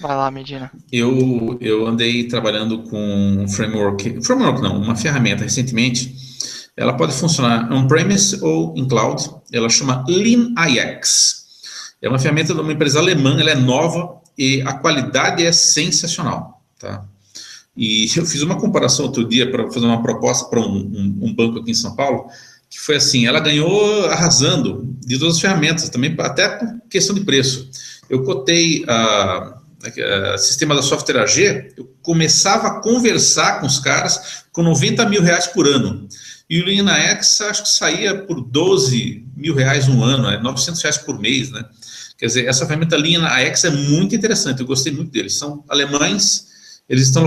Vai lá, Medina. Eu andei trabalhando com um framework não, uma ferramenta recentemente. Ela pode funcionar on-premise ou em cloud. Ela chama LeanIX. É uma ferramenta de uma empresa alemã, ela é nova e a qualidade é sensacional. Tá? E eu fiz uma comparação outro dia para fazer uma proposta para um banco aqui em São Paulo, que foi assim, ela ganhou arrasando de todas as ferramentas, também até por questão de preço. Eu cotei sistema da Software AG, eu começava a conversar com os caras com 90 mil reais por ano. E o LeanIX acho que saía por 12 mil reais um ano, 900 reais por mês, né? Quer dizer, essa ferramenta LeanIX é muito interessante, eu gostei muito deles. São alemães, eles estão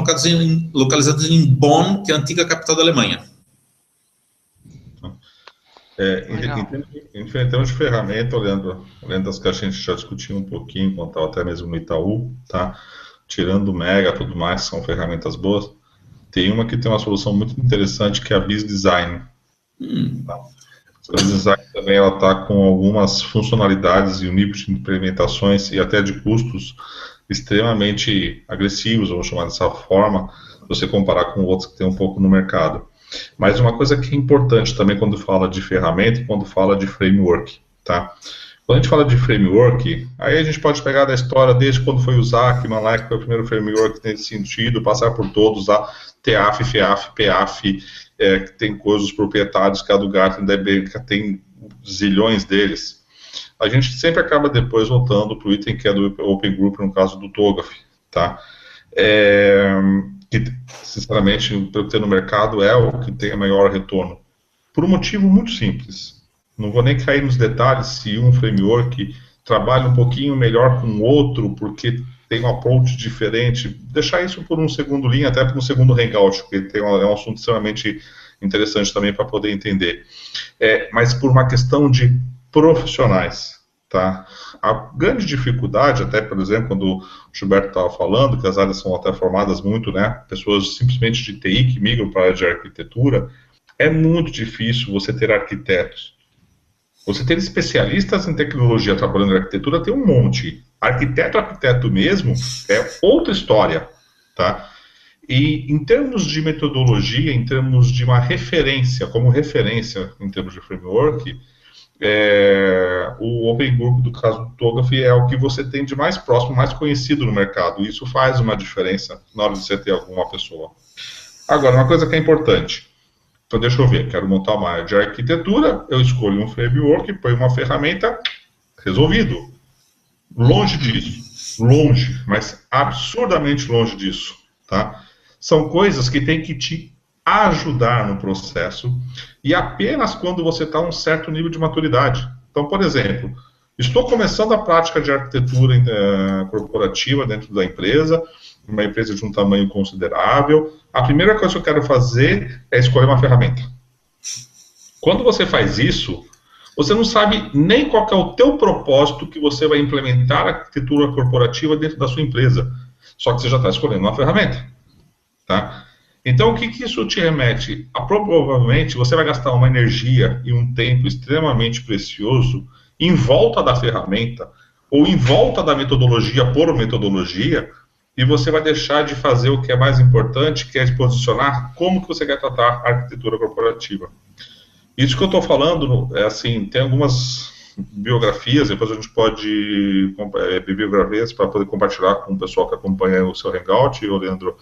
localizados em Bonn, que é a antiga capital da Alemanha. Em termos de ferramenta, olhando as que a gente já discutiu um pouquinho, enquanto até mesmo no Itaú, tá? Tirando o Mega e tudo mais, são ferramentas boas. Tem uma que tem uma solução muito interessante, que é a BizDesign. Tá? A BizDesign também está com algumas funcionalidades e um nível de implementações e até de custos extremamente agressivos, vamos chamar dessa forma, se você comparar com outros que tem um pouco no mercado. Mas uma coisa que é importante também quando fala de ferramenta e quando fala de framework, tá? Quando a gente fala de framework, aí a gente pode pegar da história desde quando foi o Zachman lá, que foi o primeiro framework nesse sentido, passar por todos lá, TEAF, FEAF, PEAF, que tem coisas proprietários, que a do Gartner da IBM tem zilhões deles. A gente sempre acaba depois voltando para o item que é do Open Group, no caso do TOGAF, tá? Que, sinceramente, pelo que tem no mercado, é o que tem a maior retorno. Por um motivo muito simples. Não vou nem cair nos detalhes se um framework trabalha um pouquinho melhor com o outro, porque tem um approach diferente. Deixar isso por um segundo linha, até por um segundo hangout, porque é um assunto extremamente interessante também para poder entender. Mas por uma questão de profissionais, tá? A grande dificuldade, até, por exemplo, quando o Gilberto estava falando, que as áreas são até formadas muito, né? Pessoas simplesmente de TI que migram para a área de arquitetura, é muito difícil você ter arquitetos. Você ter especialistas em tecnologia trabalhando em arquitetura tem um monte. Arquiteto mesmo é outra história, tá? E em termos de metodologia, em termos de uma referência, como referência em termos de framework, o Open Group do caso do TOGAF é o que você tem de mais próximo, mais conhecido no mercado. Isso faz uma diferença na hora de você ter alguma pessoa. Agora, uma coisa que é importante. Então, deixa eu ver, quero montar uma área de arquitetura, eu escolho um framework, ponho uma ferramenta, resolvido. Longe disso, longe, mas absurdamente longe disso, tá? São coisas que tem que te ajudar no processo e apenas quando você está a um certo nível de maturidade. Então, por exemplo, estou começando a prática de arquitetura corporativa dentro da empresa, uma empresa de um tamanho considerável. A primeira coisa que eu quero fazer é escolher uma ferramenta. Quando você faz isso, você não sabe nem qual que é o teu propósito que você vai implementar a arquitetura corporativa dentro da sua empresa. Só que você já está escolhendo uma ferramenta. Tá? Então, o que isso te remete? Provavelmente você vai gastar uma energia e um tempo extremamente precioso em volta da ferramenta ou em volta da metodologia por metodologia, e você vai deixar de fazer o que é mais importante, que é de posicionar como que você quer tratar a arquitetura corporativa. Isso que eu estou falando, assim, tem algumas biografias, depois a gente pode biografias para poder compartilhar com o pessoal que acompanha o seu Hangout, o Leandro,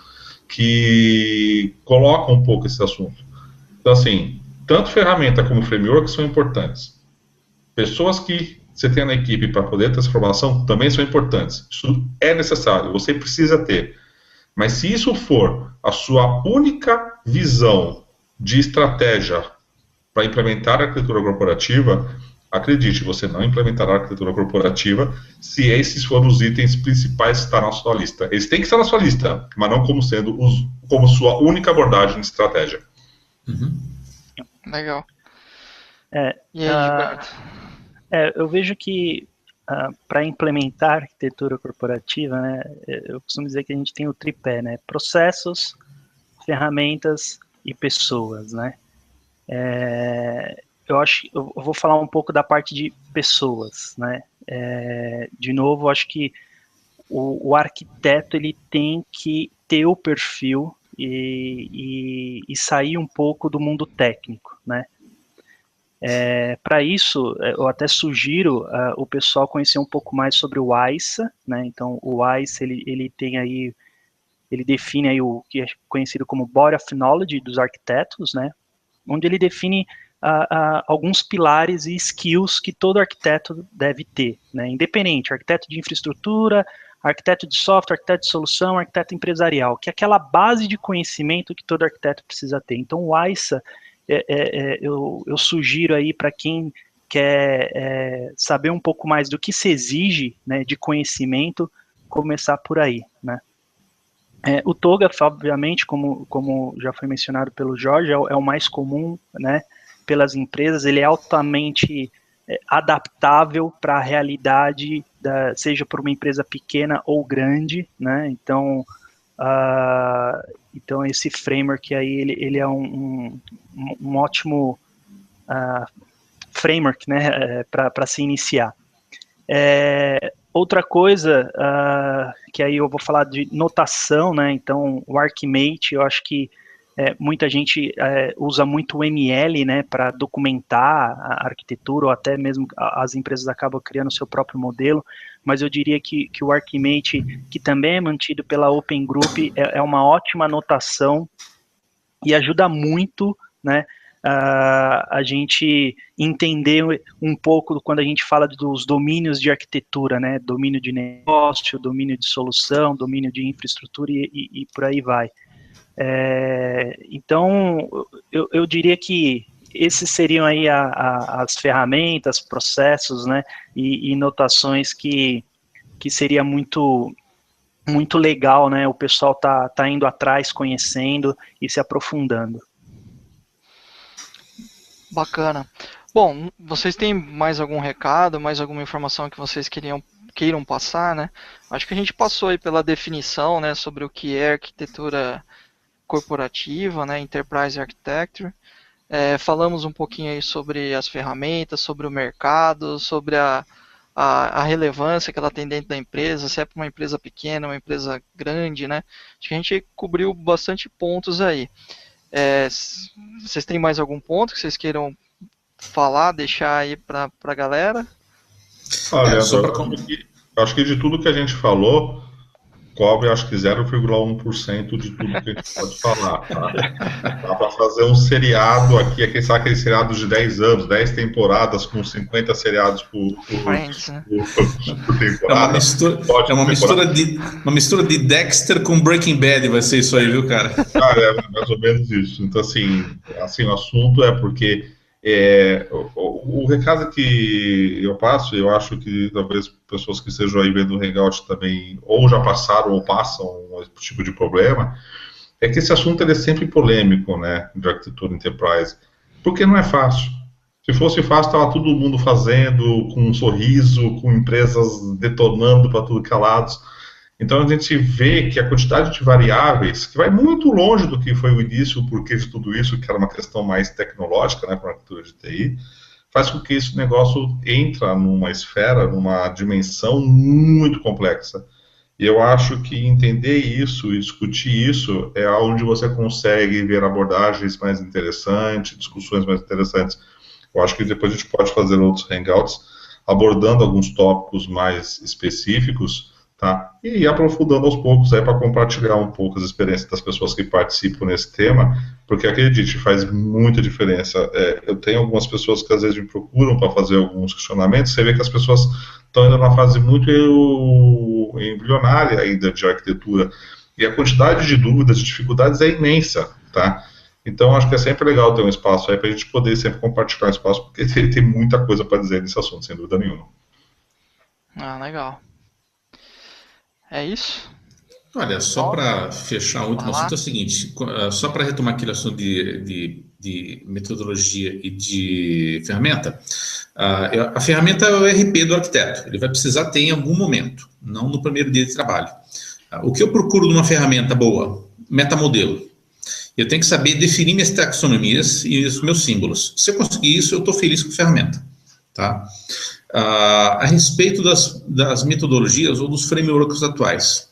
que colocam um pouco esse assunto. Então, assim, tanto ferramenta como framework são importantes. Pessoas que você tem na equipe para poder ter essa formação também são importantes. Isso é necessário, você precisa ter. Mas se isso for a sua única visão de estratégia para implementar a arquitetura corporativa, acredite, você não implementará a arquitetura corporativa se esses forem os itens principais que estão na sua lista. Eles têm que estar na sua lista, mas não como sendo como sua única abordagem de estratégia. Uhum. Legal. E aí, Gilberto? Eu vejo que para implementar arquitetura corporativa, né, eu costumo dizer que a gente tem o tripé, né, processos, ferramentas e pessoas, né. Eu vou falar um pouco da parte de pessoas, né. De novo, eu acho que o arquiteto ele tem que ter o perfil e sair um pouco do mundo técnico, né. Para isso, eu até sugiro o pessoal conhecer um pouco mais sobre o WISE, né? Então, o WISE ele tem aí, ele define aí o que é conhecido como Body of Knowledge dos arquitetos, né? Onde ele define alguns pilares e skills que todo arquiteto deve ter, né? Independente, arquiteto de infraestrutura, arquiteto de software, arquiteto de solução, arquiteto empresarial, que é aquela base de conhecimento que todo arquiteto precisa ter. Então, o WISE eu sugiro aí para quem quer saber um pouco mais do que se exige, né, de conhecimento, começar por aí, né. O TOGAF, obviamente, como já foi mencionado pelo Jorge, é o mais comum, né, pelas empresas. Ele é altamente adaptável para a realidade, seja por uma empresa pequena ou grande, né. Então esse framework aí, ele é um ótimo framework, né, para se iniciar. Outra coisa, que aí eu vou falar de notação, né, então o Archimate, eu acho que muita gente usa muito o ML, né, para documentar a arquitetura, ou até mesmo as empresas acabam criando o seu próprio modelo, mas eu diria que o Archimate, que também é mantido pela Open Group, é uma ótima notação e ajuda muito, né, a gente entender um pouco quando a gente fala dos domínios de arquitetura, né, domínio de negócio, domínio de solução, domínio de infraestrutura e por aí vai. Então, eu diria que esses seriam aí as ferramentas, processos, né, e notações que seria muito legal, né, o pessoal tá indo atrás, conhecendo e se aprofundando. Bacana. Bom, vocês têm mais algum recado, mais alguma informação que vocês queiram passar, né? Acho que a gente passou aí pela definição, né, sobre o que é arquitetura corporativa, né, Enterprise Architecture. Falamos um pouquinho aí sobre as ferramentas, sobre o mercado, sobre a relevância que ela tem dentro da empresa, se é para uma empresa pequena, uma empresa grande, né? Acho que a gente cobriu bastante pontos aí. Vocês têm mais algum ponto que vocês queiram falar, deixar aí para a galera? Olha, acho que de tudo que a gente falou, cobre acho que 0,1% de tudo que a gente pode falar, tá? Dá para fazer um seriado aqui, aquele seriado de 10 anos, 10 temporadas com 50 seriados por temporada. Uma mistura de Dexter com Breaking Bad vai ser isso aí, viu, cara? Cara, é mais ou menos isso. Então, assim o assunto é porque o recado que eu passo, eu acho que talvez pessoas que estejam aí vendo o Hangout também ou já passaram ou passam esse tipo de problema, é que esse assunto ele é sempre polêmico, né, de arquitetura enterprise, porque não é fácil. Se fosse fácil, estava todo mundo fazendo com um sorriso, com empresas detonando para tudo que é lados. Então a gente vê que a quantidade de variáveis, que vai muito longe do que foi o início, o porquê de tudo isso, que era uma questão mais tecnológica, né, para a arquitetura de TI, faz com que esse negócio entre numa esfera, numa dimensão muito complexa. E eu acho que entender isso e discutir isso é onde você consegue ver abordagens mais interessantes, discussões mais interessantes. Eu acho que depois a gente pode fazer outros hangouts abordando alguns tópicos mais específicos, tá? E ir aprofundando aos poucos aí para compartilhar um pouco as experiências das pessoas que participam nesse tema, porque acredite, faz muita diferença. Eu tenho algumas pessoas que às vezes me procuram para fazer alguns questionamentos, você vê que as pessoas estão indo numa fase muito embrionária ainda de arquitetura, e a quantidade de dúvidas, de dificuldades é imensa, tá? Então acho que é sempre legal ter um espaço aí para a gente poder sempre compartilhar o espaço, porque tem muita coisa para dizer nesse assunto, sem dúvida nenhuma. Ah, legal. É isso? Olha, só para fechar o último assunto, é o seguinte, só para retomar aquele assunto de metodologia e de ferramenta, a ferramenta é o RP do arquiteto, ele vai precisar ter em algum momento, não no primeiro dia de trabalho. O que eu procuro numa ferramenta boa? Metamodelo. Eu tenho que saber definir minhas taxonomias e os meus símbolos. Se eu conseguir isso, eu estou feliz com a ferramenta. Tá? A respeito das metodologias ou dos frameworks atuais.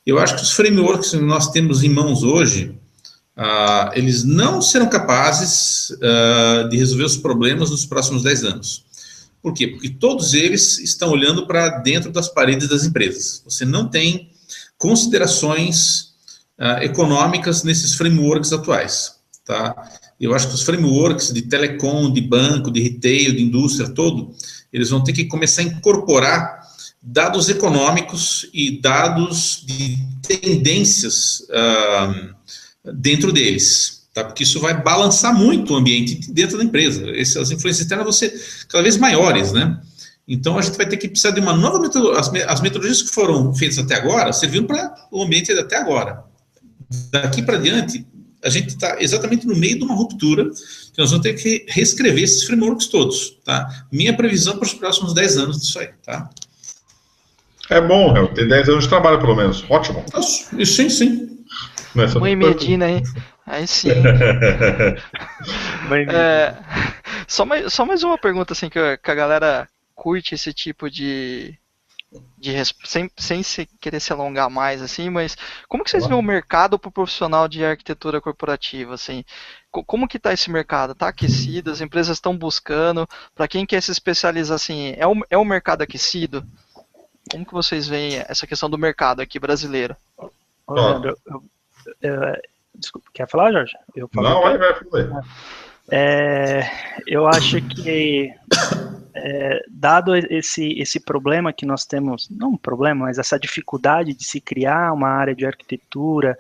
Eu acho que os frameworks que nós temos em mãos hoje, eles não serão capazes de resolver os problemas nos próximos 10 anos. Por quê? Porque todos eles estão olhando para dentro das paredes das empresas. Você não tem considerações econômicas nesses frameworks atuais. Tá? Eu acho que os frameworks de telecom, de banco, de retail, de indústria, todo, eles vão ter que começar a incorporar dados econômicos e dados de tendências dentro deles, tá? Porque isso vai balançar muito o ambiente dentro da empresa. As influências externas vão ser cada vez maiores, né? Então a gente vai ter que precisar de uma nova metodologia. As metodologias que foram feitas até agora serviram para o ambiente até agora. Daqui para diante, a gente está exatamente no meio de uma ruptura que nós vamos ter que reescrever esses frameworks todos, tá? Minha previsão para os próximos 10 anos disso aí, tá? É bom, tem 10 anos de trabalho pelo menos, ótimo. Sim, sim. Mãe Medina, hein? Aí sim. Só mais uma pergunta, assim, que a galera curte esse tipo sem querer se alongar mais, assim, mas como que vocês veem o mercado para o profissional de arquitetura corporativa, assim? Como que está esse mercado? Está aquecido? As empresas estão buscando? Para quem quer se especializar, assim, é um mercado aquecido? Como que vocês veem essa questão do mercado aqui brasileiro? Leandro, desculpa, quer falar, Jorge? Não, vai. Eu acho que dado esse problema que nós temos, não um problema, mas essa dificuldade de se criar uma área de arquitetura,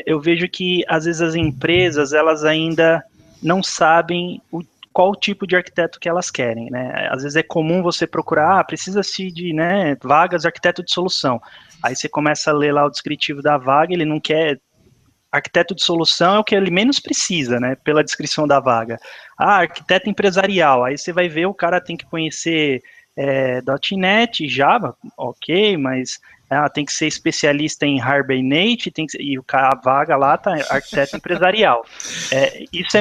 eu vejo que às vezes as empresas elas ainda não sabem qual tipo de arquiteto que elas querem, né? Às vezes é comum você procurar, precisa-se de, né, vagas de arquiteto de solução. Aí você começa a ler lá o descritivo da vaga, ele não quer. Arquiteto de solução é o que ele menos precisa, né? Pela descrição da vaga. Arquiteto empresarial. Aí você vai ver, o cara tem que conhecer .NET, Java, ok, mas tem que ser especialista em Hibernate, e a vaga lá tá arquiteto empresarial. Isso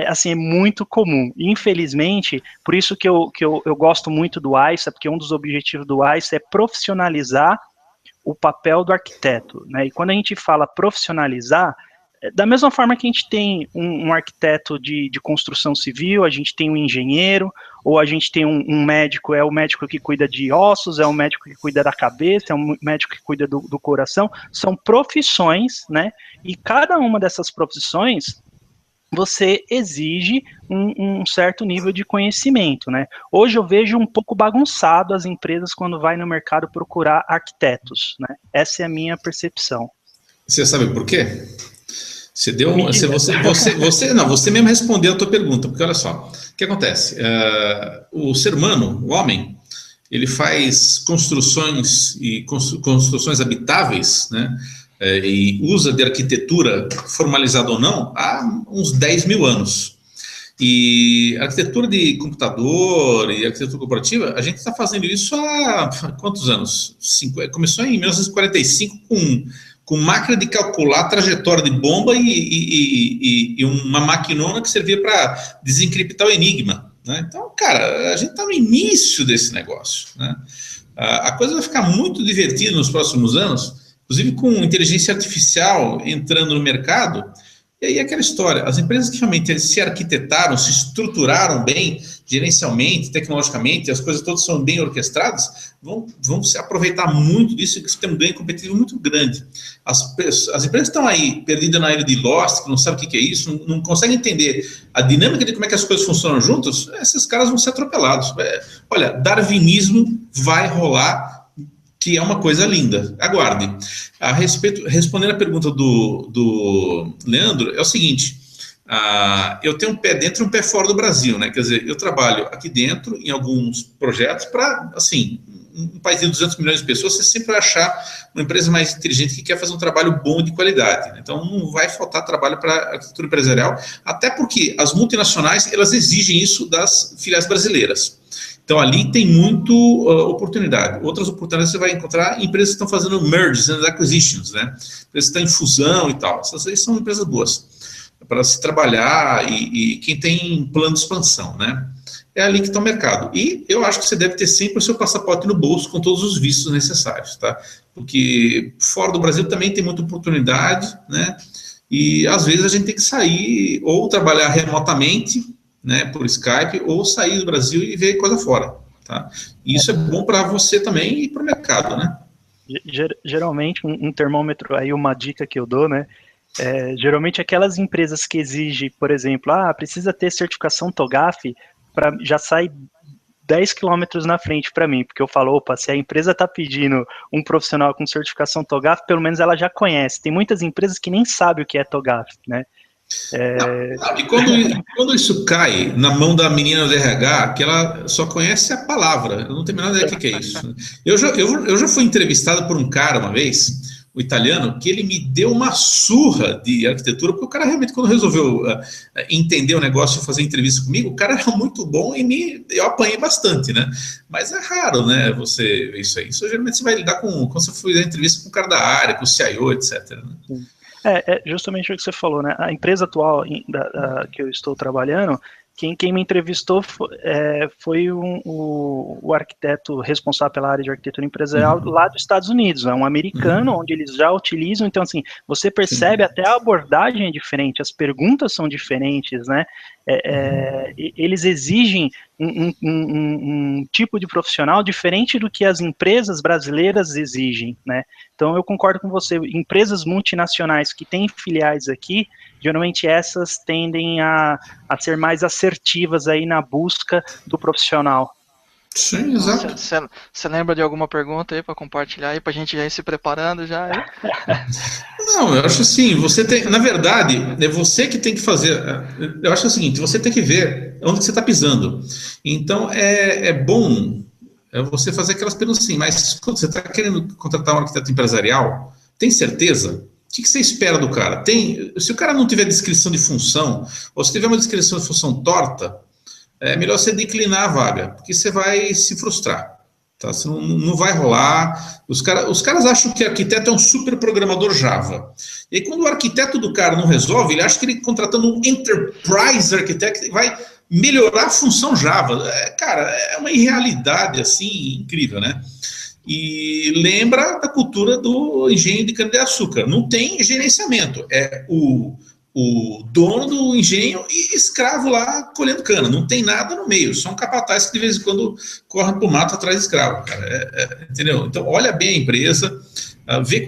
assim, é muito comum. Infelizmente, por isso que eu gosto muito do ICE, porque um dos objetivos do ICE é profissionalizar o papel do arquiteto, né? E quando a gente fala profissionalizar, da mesma forma que a gente tem um arquiteto de construção civil, a gente tem um engenheiro, ou a gente tem um médico, é o médico que cuida de ossos, é o médico que cuida da cabeça, é o médico que cuida do coração, são profissões, né? E cada uma dessas profissões você exige um certo nível de conhecimento, né? Hoje eu vejo um pouco bagunçado as empresas quando vai no mercado procurar arquitetos, né? Essa é a minha percepção. Você sabe por quê? Você mesmo respondeu a tua pergunta, porque olha só, o que acontece? O ser humano, o homem, ele faz construções e construções habitáveis, né? E usa de arquitetura, formalizada ou não, há uns 10 mil anos. E arquitetura de computador e arquitetura corporativa, a gente está fazendo isso há quantos anos? Começou em 1945 com máquina de calcular a trajetória de bomba e uma maquinona que servia para desencriptar o Enigma, né? Então, cara, a gente está no início desse negócio, né? A coisa vai ficar muito divertida nos próximos anos, inclusive com inteligência artificial entrando no mercado. E aí aquela história, as empresas que realmente se arquitetaram, se estruturaram bem, gerencialmente, tecnologicamente, as coisas todas são bem orquestradas, vão se aproveitar muito disso e tem um ganho competitivo muito grande. As empresas estão aí perdidas na ilha de Lost, que não sabem o que é isso, não conseguem entender a dinâmica de como é que as coisas funcionam juntas, esses caras vão ser atropelados. Olha, darwinismo vai rolar, que é uma coisa linda. Aguarde. Respondendo a pergunta do Leandro, é o seguinte, eu tenho um pé dentro e um pé fora do Brasil, né? Quer dizer, eu trabalho aqui dentro em alguns projetos para, assim, um país de 200 milhões de pessoas, você sempre vai achar uma empresa mais inteligente que quer fazer um trabalho bom de qualidade, né? Então não vai faltar trabalho para a arquitetura empresarial, até porque as multinacionais, elas exigem isso das filiais brasileiras. Então, ali tem muito oportunidade. Outras oportunidades você vai encontrar em empresas que estão fazendo mergers and acquisitions, né? Empresas que estão em fusão e tal. Essas aí são empresas boas para se trabalhar e quem tem plano de expansão, né? É ali que está o mercado. E eu acho que você deve ter sempre o seu passaporte no bolso com todos os vistos necessários, tá? Porque fora do Brasil também tem muita oportunidade, né? E às vezes a gente tem que sair ou trabalhar remotamente, né, por Skype, ou sair do Brasil e ver coisa fora, tá? E isso é bom para você também e para o mercado, né? Geralmente, um termômetro, aí uma dica que eu dou, né, geralmente aquelas empresas que exigem, por exemplo, precisa ter certificação TOGAF, já sai 10 quilômetros na frente para mim, porque eu falo, opa, se a empresa está pedindo um profissional com certificação TOGAF, pelo menos ela já conhece. Tem muitas empresas que nem sabem o que é TOGAF, né? E quando isso cai na mão da menina do RH, que ela só conhece a palavra, eu não tenho a menor ideia do que é isso. Eu já fui entrevistado por um cara uma vez, o italiano, que ele me deu uma surra de arquitetura, porque o cara realmente, quando resolveu entender o negócio e fazer entrevista comigo, o cara era muito bom e eu apanhei bastante, né? Mas é raro, né, você ver isso aí. Isso geralmente você vai lidar quando você for fazer entrevista com o cara da área, com o CIO, etc. Né? Sim. É justamente o que você falou, né? A empresa atual que eu estou trabalhando, quem me entrevistou foi o arquiteto responsável pela área de arquitetura empresarial lá dos Estados Unidos, é um americano, onde eles já utilizam. Então, assim, você percebe até a abordagem é diferente, as perguntas são diferentes, né? Eles exigem um tipo de profissional diferente do que as empresas brasileiras exigem, né? Então, eu concordo com você. Empresas multinacionais que têm filiais aqui, geralmente essas tendem a ser mais assertivas aí na busca do profissional. Sim, exato. Você lembra de alguma pergunta aí para compartilhar aí, para a gente já ir se preparando já? Aí? Não, eu acho assim, você tem, na verdade, é você que tem que fazer. Eu acho o seguinte, você tem que ver onde você está pisando. Então é bom você fazer aquelas perguntas assim, mas quando você está querendo contratar um arquiteto empresarial, tem certeza? O que você espera do cara? Se o cara não tiver descrição de função, ou se tiver uma descrição de função torta, é melhor você declinar a vaga, porque você vai se frustrar. Tá? Você não vai rolar. Os caras acham que arquiteto é um super programador Java. E aí, quando o arquiteto do cara não resolve, ele acha que ele contratando um enterprise architect vai melhorar a função Java. Cara, é uma irrealidade assim incrível, né? E lembra da cultura do engenho de cana-de-açúcar. Não tem gerenciamento. É o dono do engenho e escravo lá colhendo cana. Não tem nada no meio, só um capataz que de vez em quando corre pro mato atrás de escravo, cara. Entendeu? Então, olha bem a empresa, vê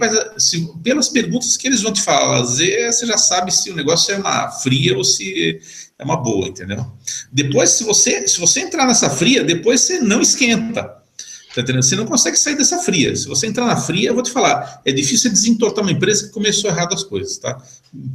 pelas perguntas que eles vão te fazer, você já sabe se o negócio é uma fria ou se é uma boa, entendeu? Depois, se você entrar nessa fria, depois você não esquenta. Tá entendendo? Você não consegue sair dessa fria. Se você entrar na fria, eu vou te falar, é difícil desentortar uma empresa que começou errado as coisas, tá?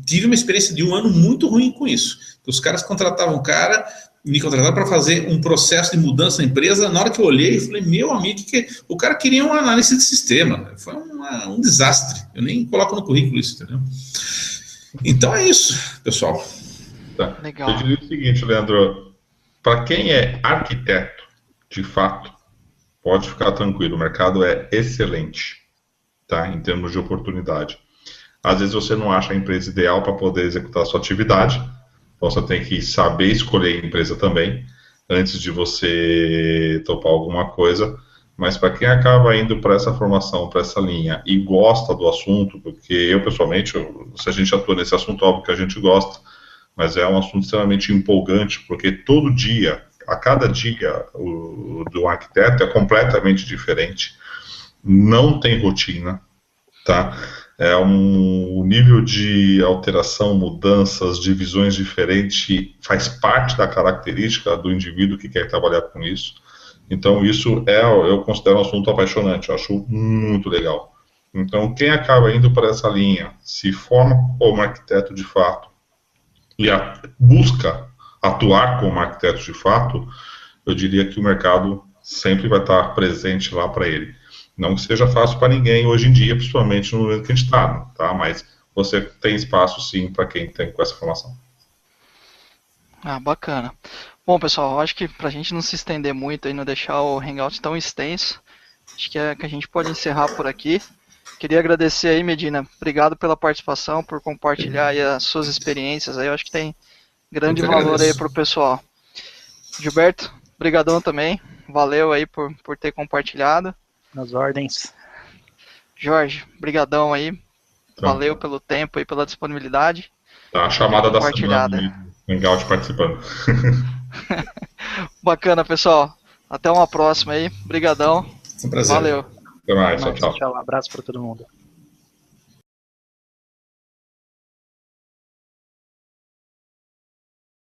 Tive uma experiência de 1 ano muito ruim com isso. Os caras me contrataram para fazer um processo de mudança na empresa. Na hora que eu olhei, eu falei, meu amigo, o cara queria uma análise de sistema. Foi um desastre. Eu nem coloco no currículo isso, entendeu? Então é isso, pessoal. Tá. Legal. Eu diria o seguinte, Leandro, para quem é arquiteto, de fato, pode ficar tranquilo, o mercado é excelente, tá? Em termos de oportunidade. Às vezes você não acha a empresa ideal para poder executar a sua atividade, então você tem que saber escolher a empresa também, antes de você topar alguma coisa. Mas para quem acaba indo para essa formação, para essa linha, e gosta do assunto, porque eu pessoalmente, se a gente atua nesse assunto, óbvio que a gente gosta, mas é um assunto extremamente empolgante, porque todo dia, a cada dia do arquiteto é completamente diferente, não tem rotina, tá? É um nível de alteração, mudanças, divisões diferentes, faz parte da característica do indivíduo que quer trabalhar com isso. Então isso eu considero um assunto apaixonante, eu acho muito legal. Então quem acaba indo para essa linha, se forma como arquiteto de fato, e busca atuar como arquiteto de fato, eu diria que o mercado sempre vai estar presente lá para ele. Não que seja fácil para ninguém hoje em dia, principalmente no momento que a gente está, tá? Mas você tem espaço sim para quem tem com essa formação. Ah, bacana. Bom, pessoal, eu acho que para a gente não se estender muito e não deixar o Hangout tão extenso, acho que a gente pode encerrar por aqui. Queria agradecer aí, Medina. Obrigado pela participação, por compartilhar aí as suas experiências. Aí eu acho que tem grande valor aí para o pessoal. Gilberto, brigadão também. Valeu aí por ter compartilhado. Nas ordens. Jorge, brigadão aí. Valeu pelo tempo e pela disponibilidade. Tá, a chamada da semana, Hangout participando. Bacana, pessoal. Até uma próxima aí. Brigadão. É um prazer. Valeu. Até mais, tchau. Tchau, abraço para todo mundo.